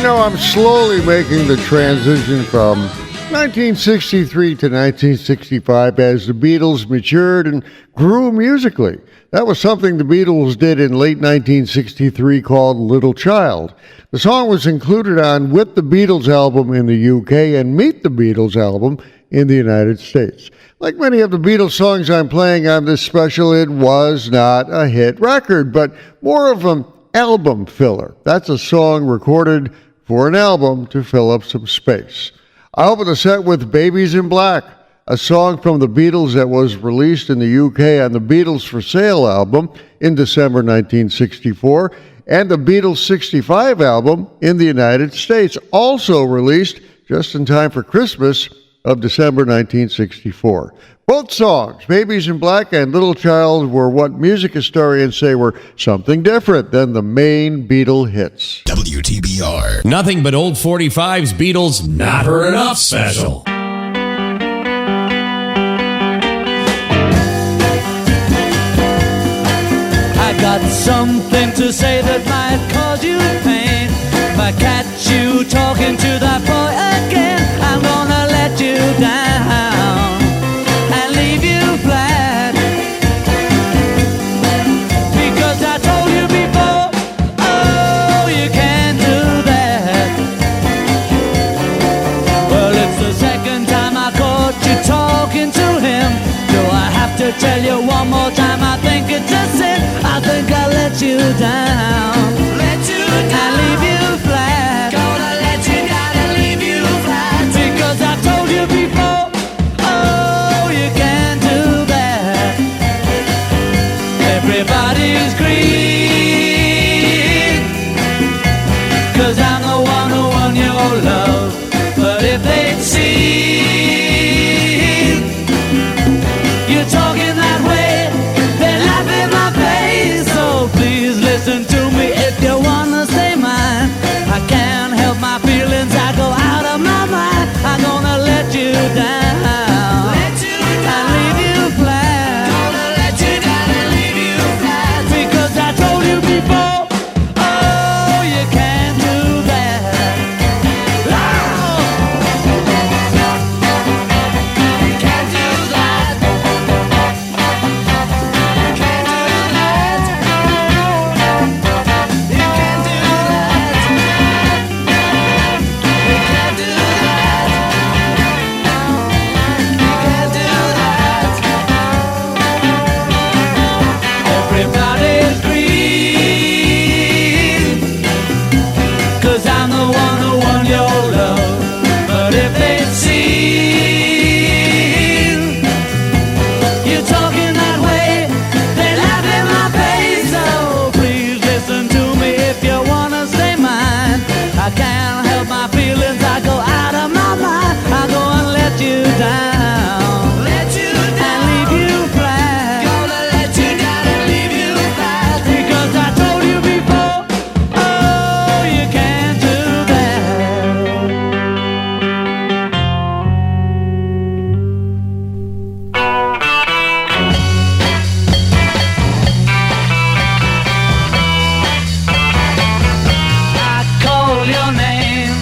know, I'm slowly making the transition from 1963 to 1965 as the Beatles matured and grew musically. That was something the Beatles did in late 1963 called Little Child. The song was included on With the Beatles album in the UK and Meet the Beatles album in the United States. Like many of the Beatles songs I'm playing on this special, it was not a hit record, but more of an album filler. That's a song recorded for an album to fill up some space. I open the set with Babies in Black, a song from the Beatles that was released in the UK on the Beatles for Sale album in December 1964, and the Beatles 65 album in the United States, also released just in time for Christmas of December 1964. Both songs, Babies in Black and Little Child, were what music historians say were something different than the main Beatle hits. WTBR. Nothing but old 45's Beatles Not Heard Enough special. I got something to say that might cause you pain. If I catch you talking to that boy again, I'm gonna let you down and leave you flat. Because I told you before, oh, you can't do that. Well, it's the second time I caught you talking to him. Do I have to tell you one more time? I think it's a sin. I think I'll let you down. Let you down. And leave you flat. Gonna let you down and leave you flat. Because I told you before, oh, you can't do that. Everybody's green, 'cause I'm the one who won your love. But if they'd seen you talking that way, they'd laugh in my face. So please listen to me if you wanna stay mine. I can't help my feelings, I go out of my mind. I'm gonna let you down, and leave you flat. Gonna let you down and leave you flat. Because I told you before, oh, you can't do that. Oh. You can't do that. You can't do that. You can't do that. You can't do that. You can't do that. Everybody's green, 'cause I'm the one who won your love. But if they'd seen you talking that way, they'd laugh in my face. So please listen to me if you wanna stay mine. I can't help my feelings, I go out of my mind. I go and let you down, and leave you flat. Gonna let you down and leave you flat. Because I told you before, oh, you can't do that. I call your name,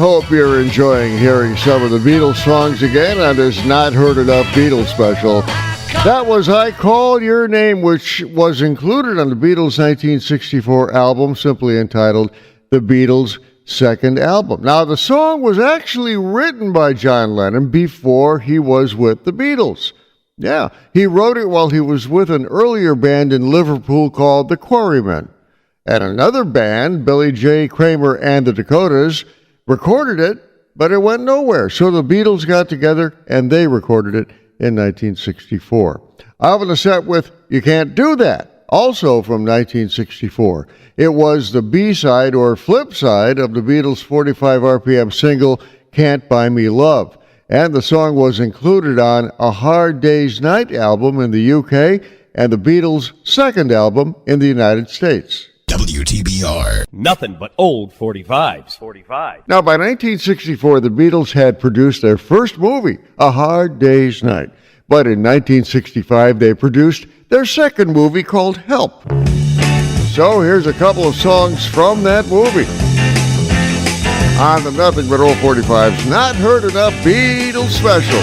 hope you're enjoying hearing some of the Beatles songs again on this Not Heard Enough Beatles special. That was I Call Your Name, which was included on the Beatles' 1964 album, simply entitled The Beatles' Second Album. Now, the song was actually written by John Lennon before he was with the Beatles. Yeah, he wrote it while he was with an earlier band in Liverpool called the Quarrymen. And another band, Billy J. Kramer and the Dakotas, recorded it, but it went nowhere. So the Beatles got together and they recorded it in 1964. I opened the set with You Can't Do That, also from 1964. It was the B-side or flip side of the Beatles' 45 RPM single, Can't Buy Me Love. And the song was included on A Hard Day's Night album in the UK and the Beatles' second album in the United States. WTBR. Nothing but old 45s. Now, by 1964, the Beatles had produced their first movie, A Hard Day's Night. But in 1965, they produced their second movie called Help. So here's a couple of songs from that movie. On the Nothing But Old 45's Not Heard Enough Beatles special.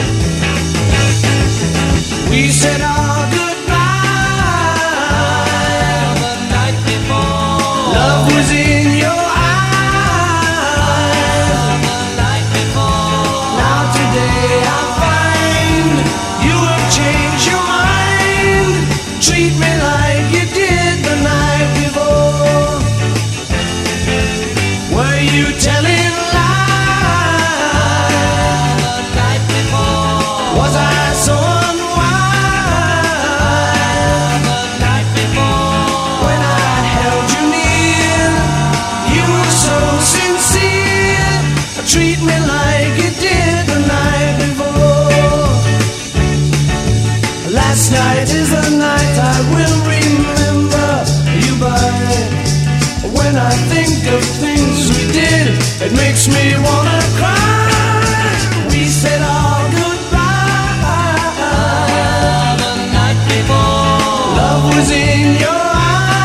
We said our goodbye the night before. Love was in your eyes the night before. Now today I find you have changed your mind. Treat me like you did the night before. Were you telling lies the night before? Was I so unwise the night before? When I held you near, you were so sincere. Treat me like you did the night before. Last night is the night I will remember you by. When I think of things we did, it makes me wanna cry. We said our goodbye the night before. Love was in your eyes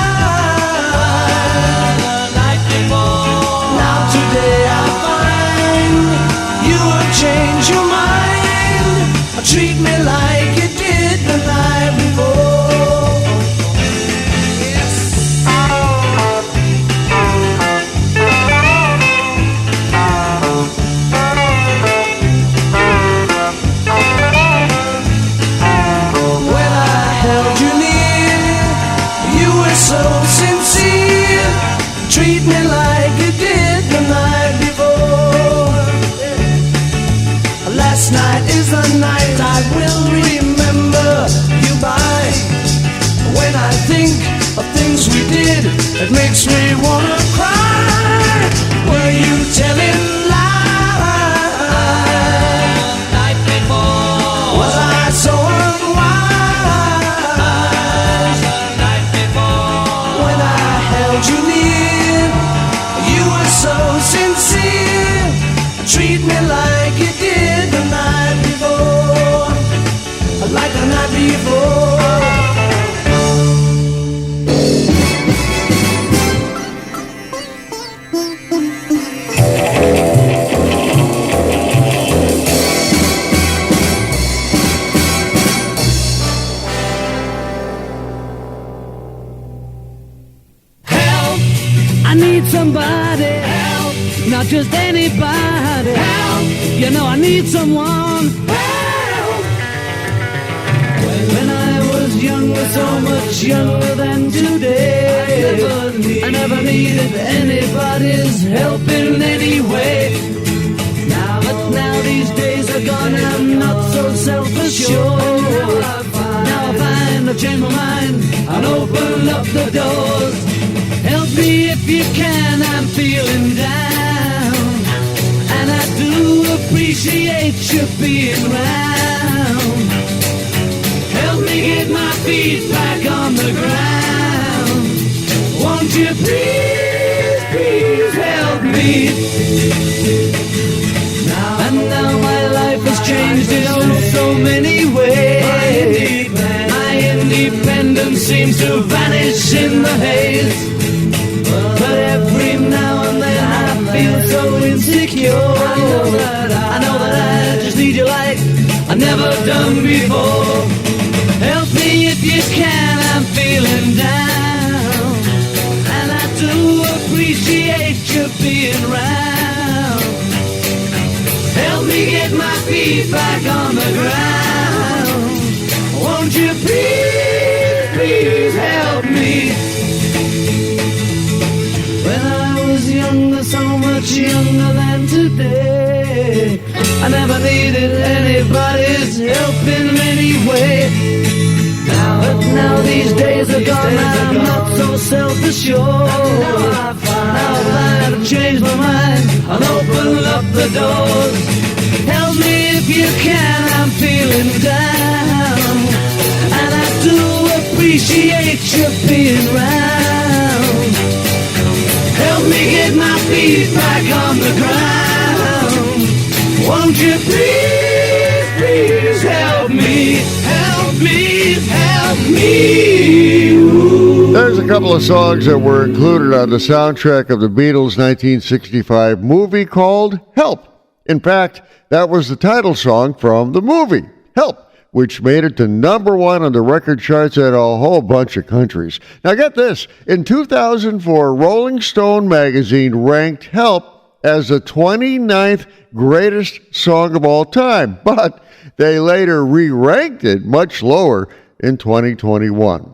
the night before. Now today I find you have changed your mind. Treat me like you did the night before. So sincere, treat me like you did the night before. Last night is the night I will remember you by. When I think of things we did, it makes me wanna cry. Were you telling lies the night before? Was I so unwise the night before? When I held you near, you were so sincere. Treat me like you did the night before. Like the night before. I need somebody help, not just anybody help. You know I need someone help. When I was younger, so much younger than today, I never needed anybody's help in any way. But now these days are gone and I'm not so self-assured. Now I find I've changed my mind and open up the doors. Help me if you can, I'm feeling down. And I do appreciate you being round. Help me get my feet back on the ground. Won't you please, please help me? Now my life has changed in oh so many ways. My independence seems to vanish in the haze. But every now and then I feel so insecure. done before. Help me if you can, I'm feeling down, and I do appreciate you being round. Help me get my feet back on the ground. Won't you please, please help me? When I was younger, so much younger than today, I never needed anybody's help in any way. But now these days are gone, I'm not so self-assured. Now I find I've changed my mind, I'll open up the doors. Help me if you can, I'm feeling down, and I do appreciate you being round. Help me get my feet back on the ground. Won't you please, please help me, help me, help me. Ooh. There's a couple of songs that were included on the soundtrack of the Beatles' 1965 movie called Help. In fact, that was the title song from the movie, Help, which made it to number one on the record charts in a whole bunch of countries. Now get this, in 2004, Rolling Stone magazine ranked Help as the 29th greatest song of all time, but they later re-ranked it much lower in 2021.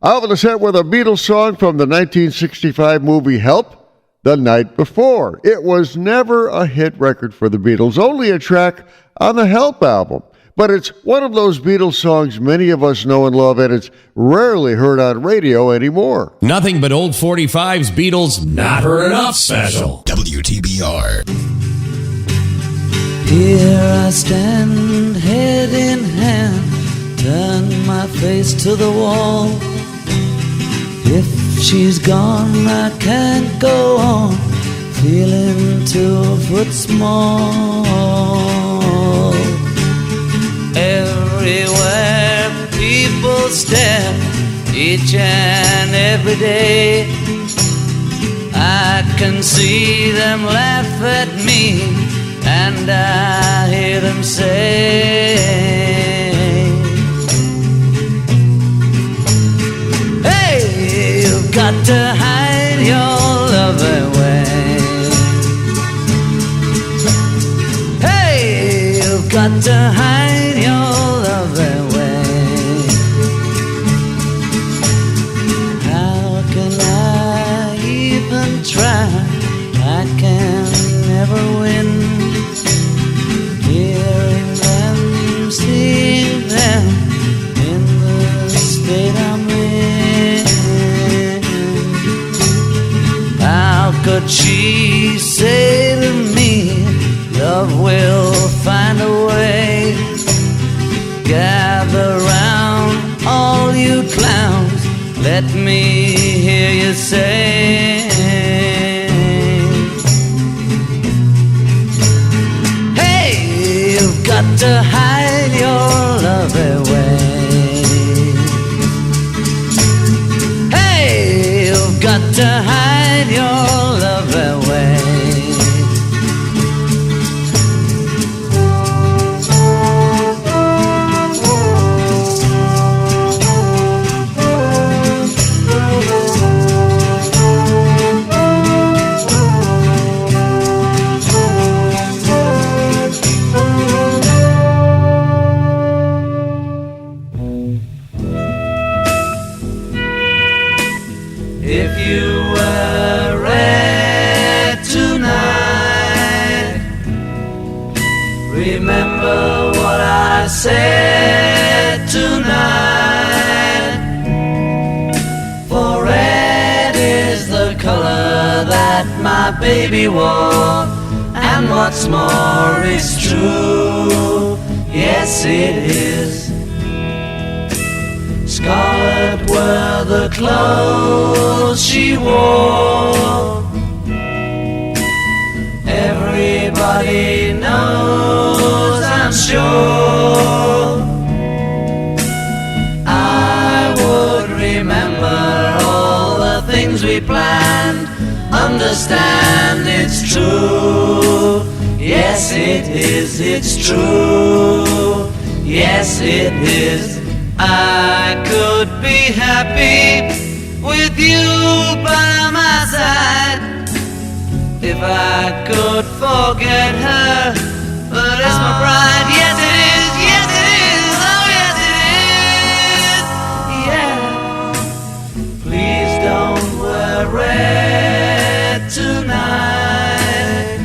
Out of the set with a Beatles song from the 1965 movie Help, The Night Before. It was never a hit record for the Beatles, only a track on the Help album. But it's one of those Beatles songs many of us know and love, and it's rarely heard on radio anymore. Nothing but old 45's Beatles Not Heard Enough special. WTBR. Here I stand, head in hand, turn my face to the wall. If she's gone, I can't go on, feeling 2 foot small. Everywhere people stare, each and every day, I can see them laugh at me, and I hear them say, hey, you've got to hide your love away. Hey, you've got to hide your love away. How can I even try? I can never win. Hearing them, seeing them in the state I'm in. How could she say to me, love will find a way? Gather round, all you clowns, let me hear you say, hey, you've got to hide your love away. Hey, you've got to hide your love away. If you were red tonight, remember what I said tonight. For red is the color that my baby wore, and what's more is true, yes it is. Scarlet were the clothes she wore. Everybody knows, I'm sure. I would remember all the things we planned. Understand it's true. Yes, it is, it's true. Yes, it is. I could be happy with you by my side if I could forget her, but it's my pride. Yes, it is. Yes, it is. Oh, yes, it is. Yeah. Please don't worry tonight.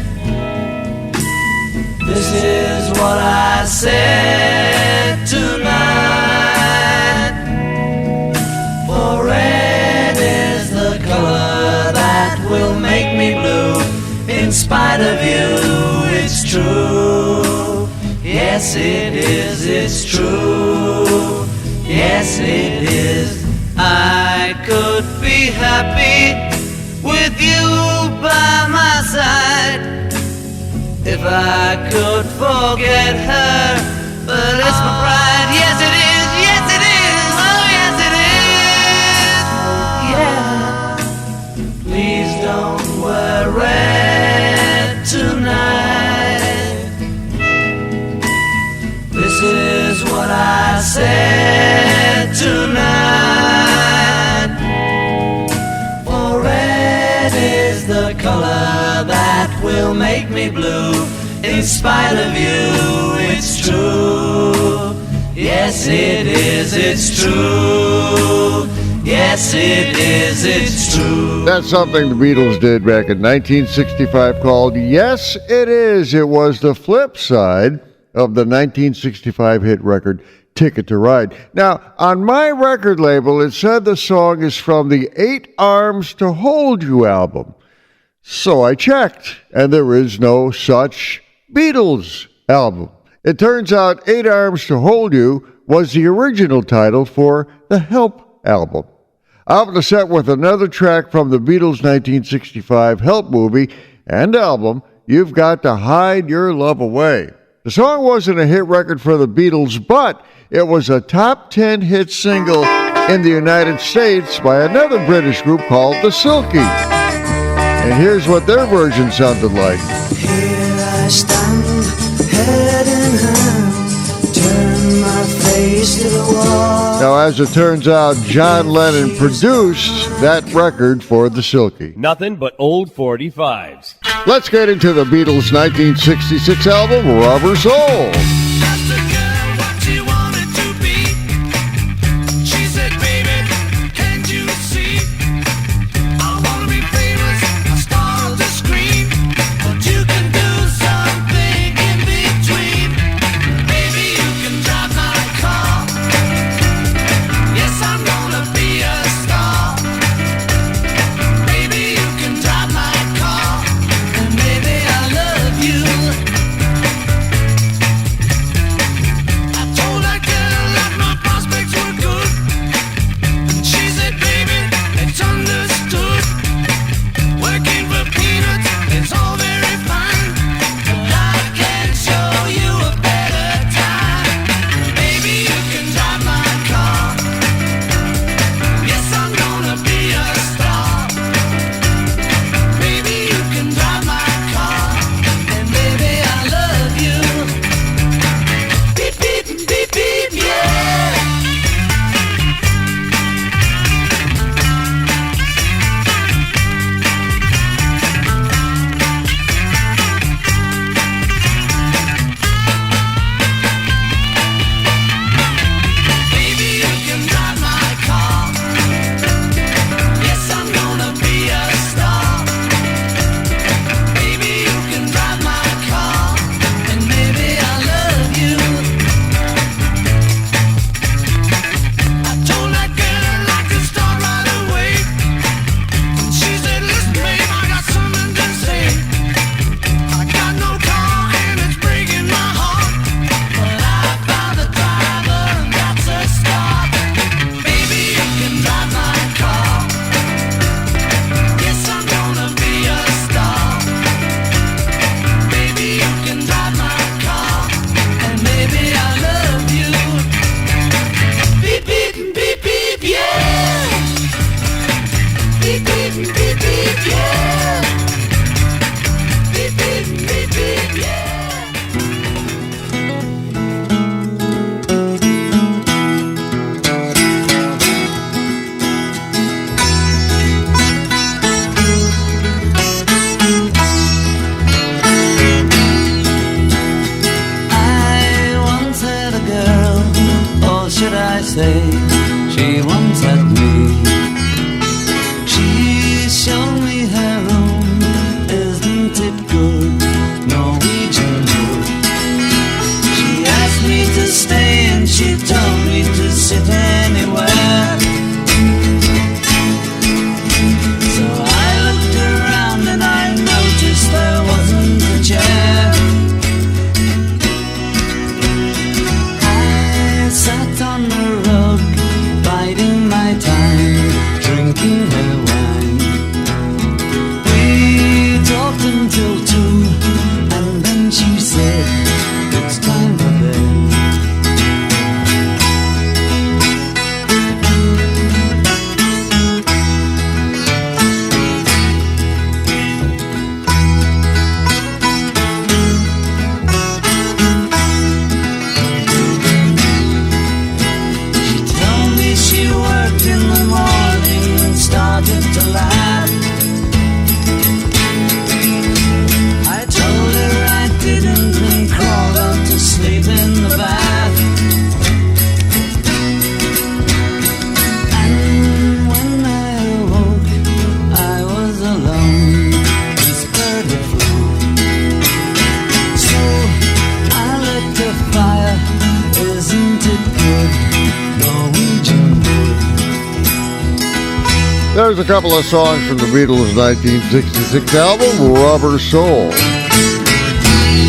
This is what I said tonight. For red is the color that will make me blue. In spite of you, it's true. Yes, it is, it's true. Yes, it is. I could be happy with you by my side if I could forget her, but it's my pride. Yes, it is. Yes, it is. Oh, yes, it is. Yeah. Please don't worry tonight. This is what I said tonight. For red is the color that will make me blue. In spite of you, it's true. Yes, it is, it's true. Yes, it is, it's true. That's something the Beatles did back in 1965 called Yes, It Is. It was the flip side of the 1965 hit record Ticket to Ride. Now, on my record label, it said the song is from the 8 Arms to Hold You album. So I checked, and there is no such Beatles album. It turns out 8 Arms to Hold You was the original title for the Help album. Out the set with another track from the Beatles' 1965 Help movie and album, You've Got to Hide Your Love Away. The song wasn't a hit record for the Beatles, but it was a top 10 hit single in the United States by another British group called the Silky. And here's what their version sounded like. Here I stand, head in hand, turn my face to the wall. Now, as it turns out, John Lennon produced that record for the Silky. Nothing but old 45s. Let's get into the Beatles' 1966 album, Rubber Soul. There's a couple of songs from the Beatles' 1966 album, Rubber Soul.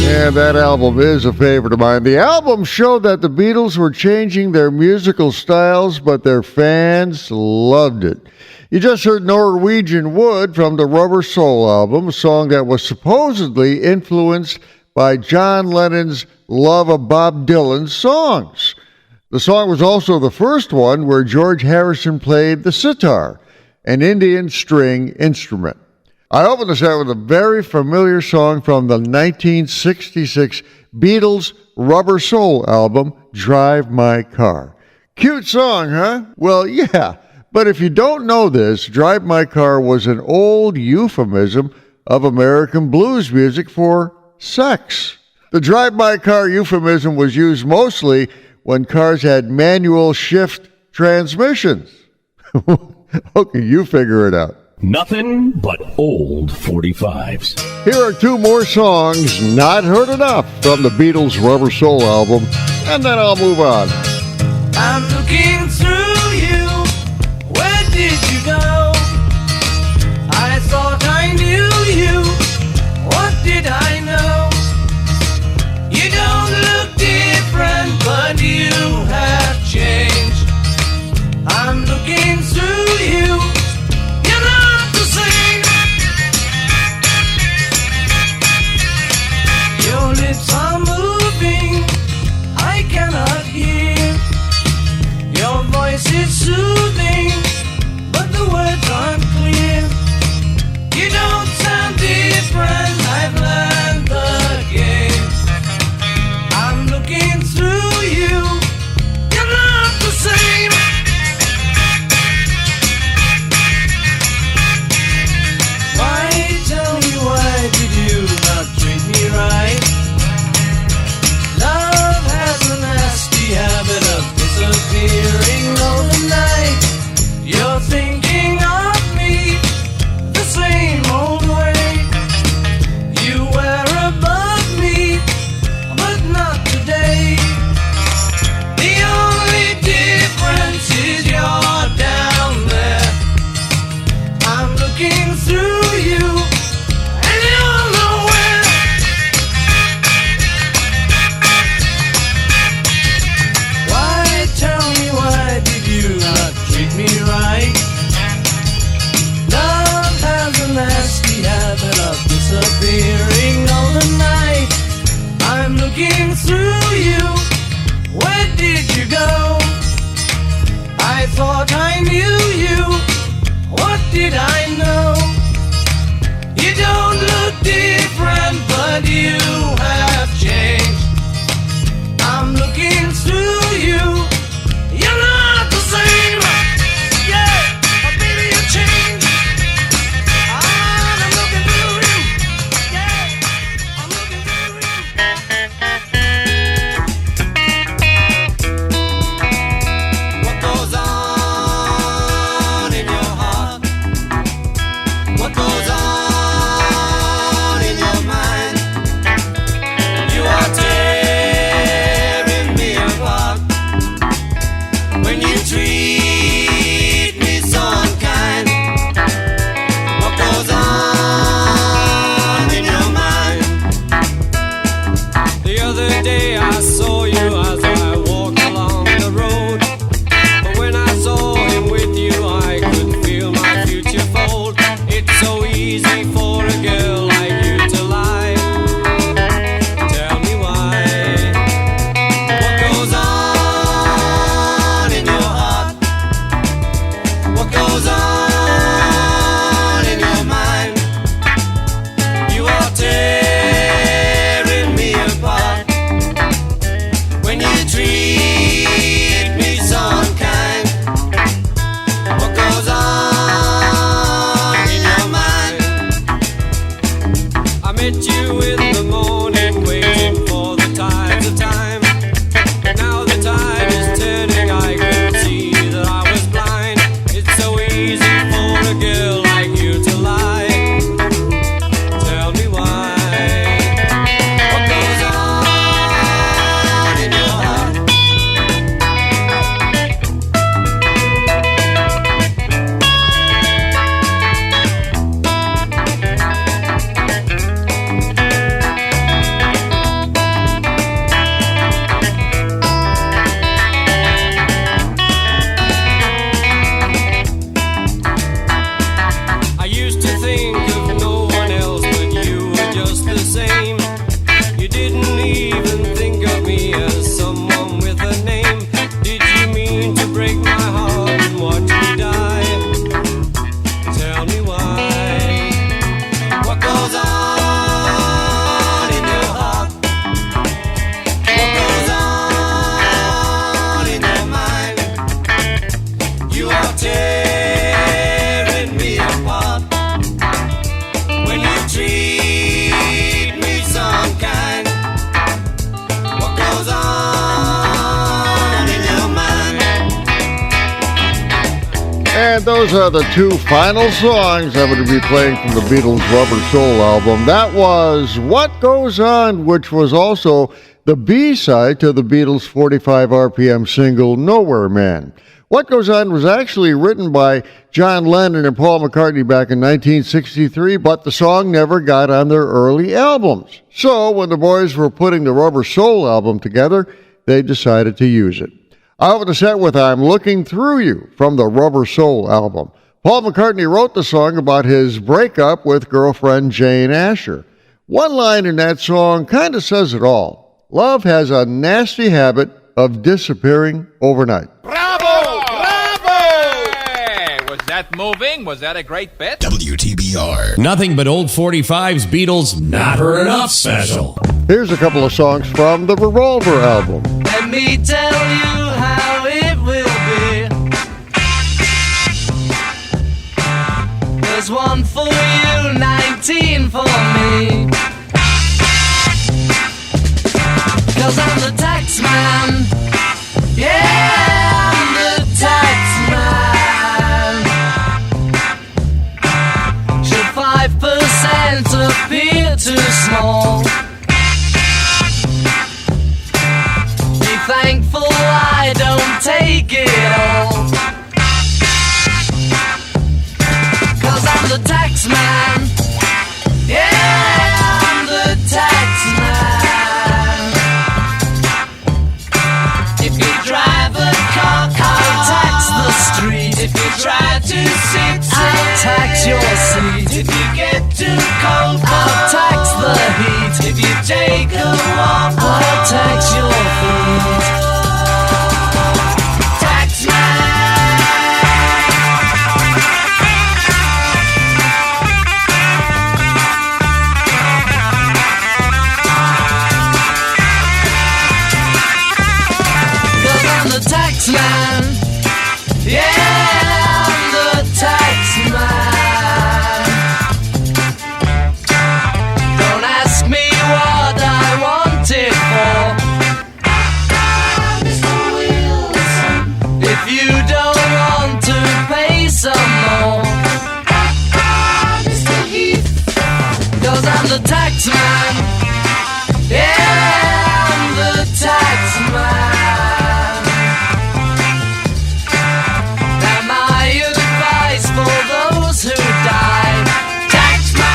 And that album is a favorite of mine. The album showed that the Beatles were changing their musical styles, but their fans loved it. You just heard Norwegian Wood from the Rubber Soul album, a song that was supposedly influenced by John Lennon's love of Bob Dylan's songs. The song was also the first one where George Harrison played the sitar, an Indian string instrument. I opened the set with a very familiar song from the 1966 Beatles Rubber Soul album, Drive My Car. Cute song, huh? Well, yeah, but if you don't know this, Drive My Car was an old euphemism of American blues music for sex. The Drive My Car euphemism was used mostly when cars had manual shift transmissions. Okay, you figure it out. Nothing but old 45s. Here are two more songs not heard enough from the Beatles' Rubber Soul album, and then I'll move on. I'm looking through you. Where did you go? I thought I knew you. What did I know? You don't look different, but you have changed. I'm looking through you. You're not the same. Your lips are moving. I cannot hear. Your voice is soothing, but the words aren't clear. You don't sound different. I've learned the game. I'm looking through you. You're not the same. Why, tell me, why did you not treat me right? Love has a nasty habit of disappearing overnight. You're thinking of me the same old way. You were above me, but not today. The only difference is you're down there. I'm looking through you, and you're nowhere. Why, tell me, why did you not treat me right? Love has a nasty habit of disappearing overnight. I'm looking through you. Where did you go? I thought I knew you. What did I know? You don't look different, but you have changed. I'm looking through you. You're not the same. Yeah, but baby, you changed. I'm looking through you. Yeah, I'm looking through you. What goes on in your heart? What goes on in your mind? You are tearing me apart when you treat me so unkind. What goes on in your mind? The other day I saw you as I walked along the road, but when I saw him with you I could feel my future fold. It's so easy for a girl like you to lie. Tell me why. What goes on in your heart? What goes on in your mind? You are tearing me apart when you treat me so unkind. What goes on in your mind? I met you in the morning, waiting for the tides of time. But now the tide is turning, I could see that I was blind. It's so easy for a girl like you to lie. Tell me why. What goes on in your heart? And those are the two final songs I'm going to be playing from the Beatles' Rubber Soul album. That was What Goes On, which was also the B-side to the Beatles' 45 RPM single, Nowhere Man. What Goes On was actually written by John Lennon and Paul McCartney back in 1963, but the song never got on their early albums. So when the boys were putting the Rubber Soul album together, they decided to use it. I opened the set with I'm Looking Through You from the Rubber Soul album. Paul McCartney wrote the song about his breakup with girlfriend Jane Asher. One line in that song kind of says it all. Love has a nasty habit of disappearing overnight. Bravo! Bravo! Hey, was that moving? Was that a great bit? WTBR. Nothing but old 45's Beatles Not Heard Enough special. Here's a couple of songs from the Revolver album. Let me tell you how it will be. There's one for you, 19 for me. 'Cause I'm the tax man. Yeah, I'm the tax man. Should 5% appear too small? Be thankful I don't take it all. 'Cause I'm the tax man. Yeah, I'm the tax man. If you drive a car, I'll tax the street. If you try to sit, I'll tax your seat. If you get too cold, I'll tax the heat. If you take a walk, I'll tax your feet. Tax tax man. Yeah, I'm the tax man. Don't ask me what I want it for. Mr. Wilson. If you don't want to pay some more. Mr. Heath. 'Cause I'm the tax man. Yeah, I'm the tax man. For those who die, taxman,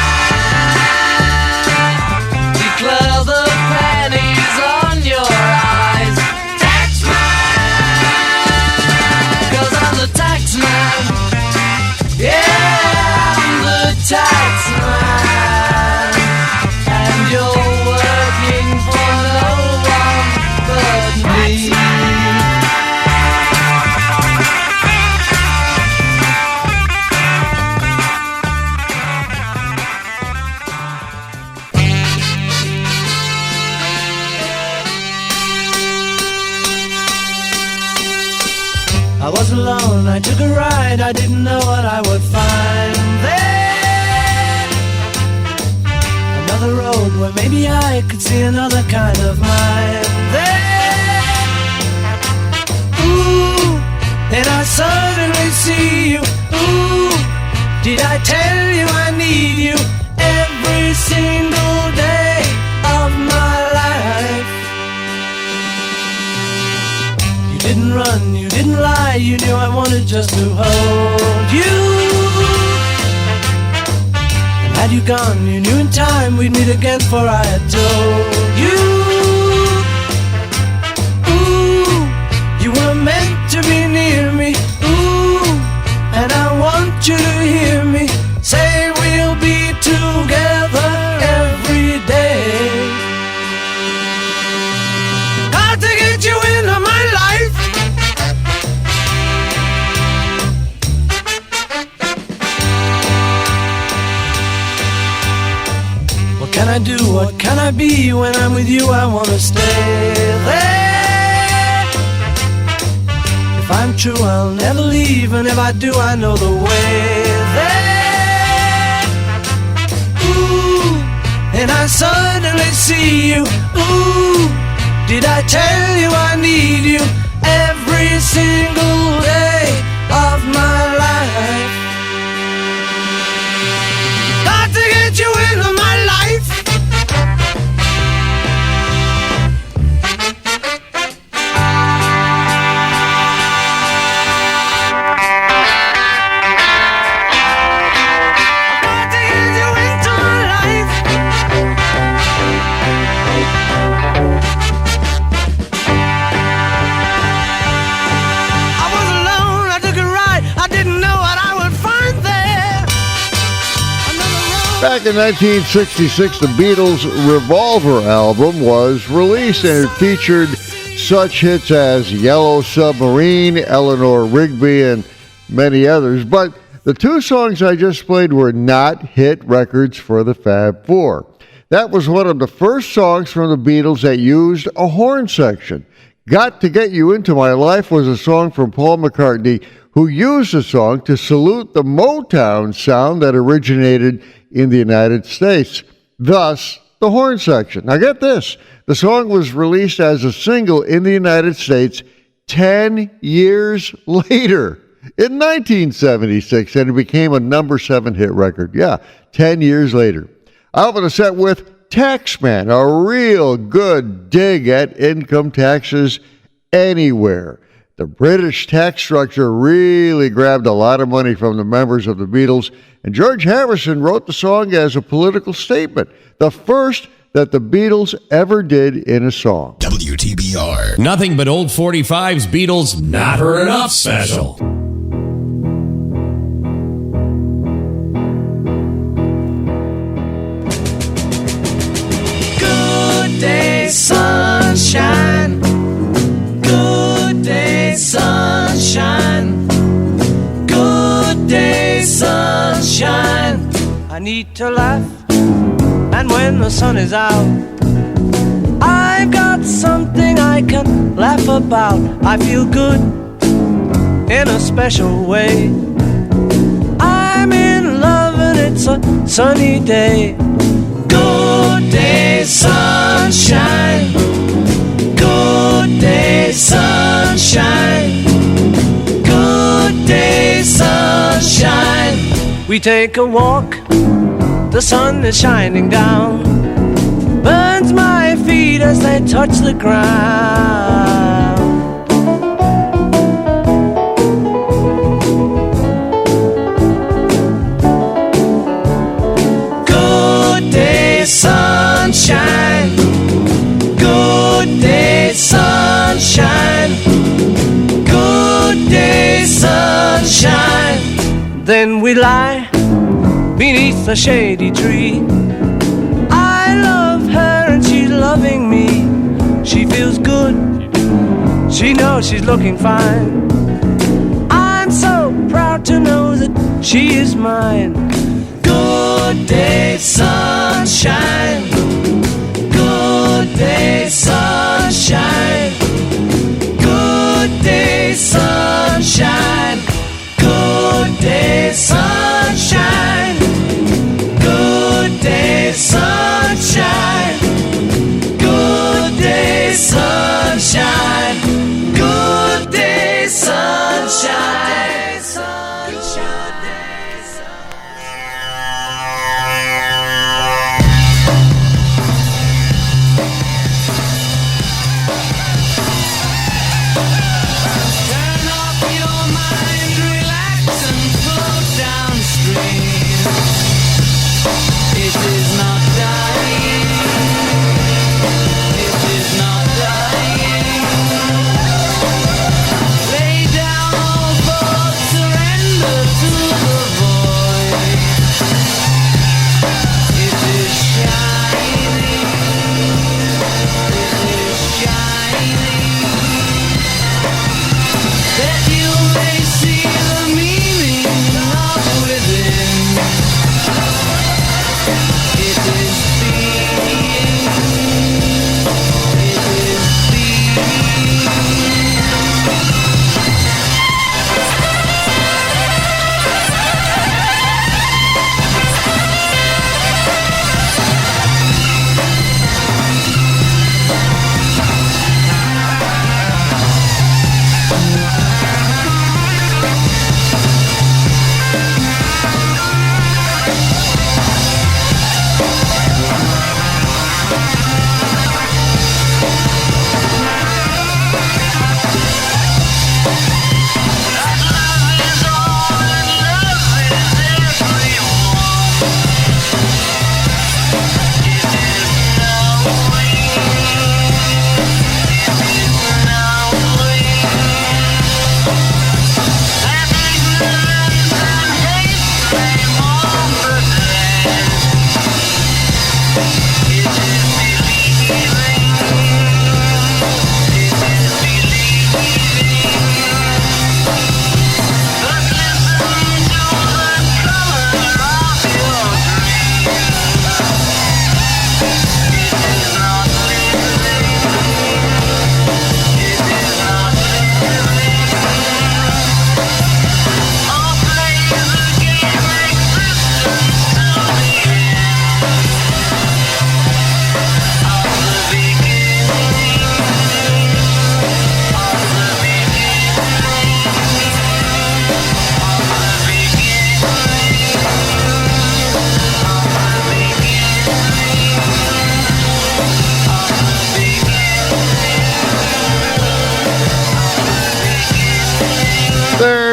declare the pennies on your eyes, taxman, 'cause I'm the taxman, yeah, I'm the taxman, and you're working for no one but me. I was alone, I took a ride, I didn't know what I would find there. Another road where maybe I could see another kind of mind there. Ooh, and I suddenly see you. Ooh, did I tell you I need you every single day of my life? You didn't run, you didn't lie, you knew I wanted just to hold you. And had you gone, you knew in time we'd meet again, for I had told you. Ooh, you were meant to be near me. Ooh, and I want you to hear me say we'll be together every day. Hard to get you into my life. What can I do? What can I be? When I'm with you, I wanna stay there. If I'm true, I'll never leave, and if I do, I know the way there. Ooh, and I suddenly see you. Ooh, did I tell you I need you every single day of my life? in 1966, the Beatles' Revolver album was released, and it featured such hits as Yellow Submarine, Eleanor Rigby, and many others. But the two songs I just played were not hit records for the Fab Four. That was one of the first songs from the Beatles that used a horn section. Got to Get You Into My Life was a song from Paul McCartney, who used the song to salute the Motown sound that originated in the United States, thus the horn section. Now get this, the song was released as a single in the United States 10 years later, in 1976, and it became a number 7 hit record. Yeah, 10 years later. I'll open a set with Taxman, a real good dig at income taxes anywhere. The British tax structure really grabbed a lot of money from the members of the Beatles, and George Harrison wrote the song as a political statement, the first that the Beatles ever did in a song. WTBR. Nothing but old 45's Beatles Not Heard Enough special. Good day, sunshine. Good day, sunshine. Good day, sunshine. I need to laugh, and when the sun is out, I've got something I can laugh about. I feel good in a special way. I'm in love and it's a sunny day. Good day, sunshine. Good day, sunshine. Good day, sunshine. We take a walk, the sun is shining down, burns my feet as they touch the ground. Good day, sunshine. Good day, sunshine. Good day, sunshine. Then we lie beneath a shady tree. I love her and she's loving me. She feels good, she knows she's looking fine. I'm so proud to know that she is mine. Good day, sunshine. Good day, sunshine. Good day, sunshine. Good day, sunshine. Good day, sunshine. Good day, sunshine. Good day, sunshine.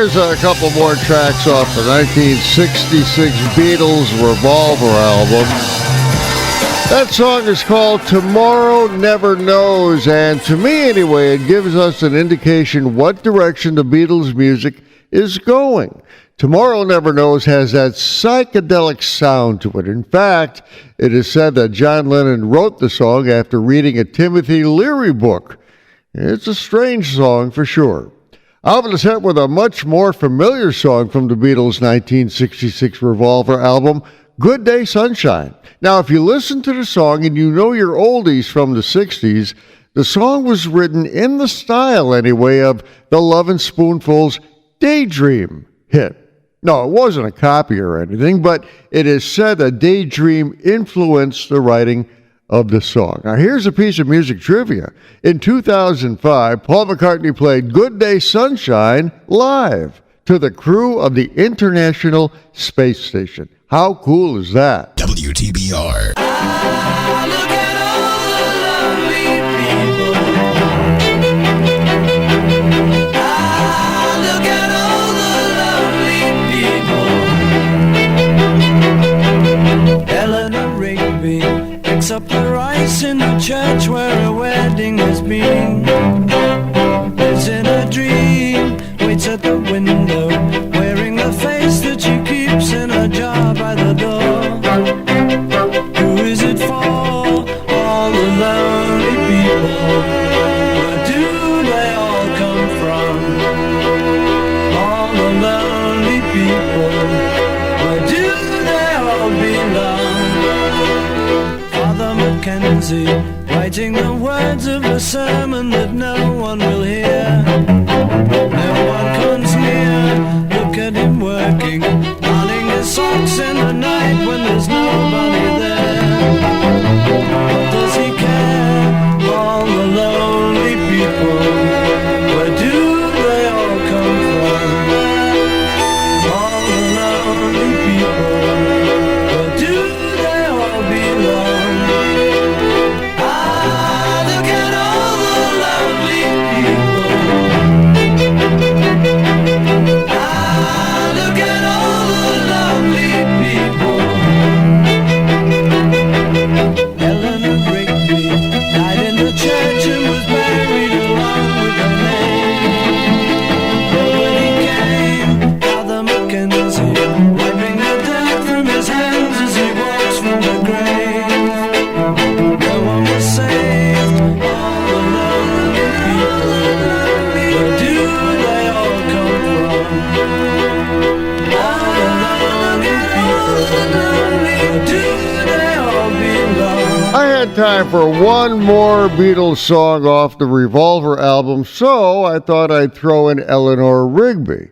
Here's a couple more tracks off the 1966 Beatles Revolver album. That song is called Tomorrow Never Knows, and to me anyway, it gives us an indication what direction the Beatles' music is going. Tomorrow Never Knows has that psychedelic sound to it. In fact, it is said that John Lennon wrote the song after reading a Timothy Leary book. It's a strange song for sure. I'll be set with a much more familiar song from the Beatles' 1966 Revolver album, Good Day Sunshine. Now, if you listen to the song and you know your oldies from the 60s, the song was written in the style, anyway, of the Lovin' Spoonful's Daydream hit. No, it wasn't a copy or anything, but it is said that Daydream influenced the writing of the song. Now, here's a piece of music trivia. In 2005, Paul McCartney played Good Day Sunshine live to the crew of the International Space Station. How cool is that? WTBR. Picks up the rice in the church where a wedding has been. Lives in a dream, waits at the window, wearing the face that she keeps in a jar by the door. Who is it for? All the lonely people. Where do they all come from? All the lonely people. Where do they all belong? Mackenzie, writing the words of a sermon that no one will hear. No one comes near. Look at him working, darning his socks in the night when there's nobody there. What does he care? All the lonely people. Where do they all come from? All the lonely people. Where do they all belong? Time for one more Beatles song off the Revolver album, so I thought I'd throw in Eleanor Rigby.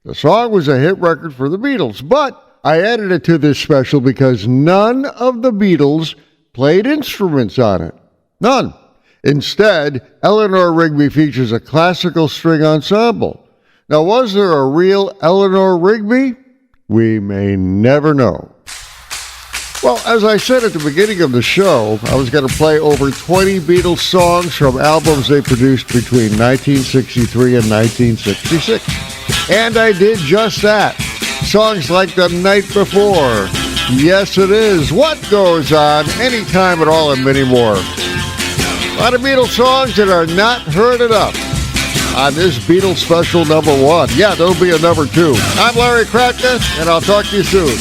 The song was a hit record for the Beatles, but I added it to this special because none of the Beatles played instruments on it. None. Instead, Eleanor Rigby features a classical string ensemble. Now, was there a real Eleanor Rigby? We may never know. Well, as I said at the beginning of the show, I was going to play over 20 Beatles songs from albums they produced between 1963 and 1966. And I did just that. Songs like The Night Before, Yes It Is, What Goes On, Anytime at All, and many more. A lot of Beatles songs that are not heard enough on this Beatles special number 1. Yeah, there'll be a number 2. I'm Larry Kratka, and I'll talk to you soon.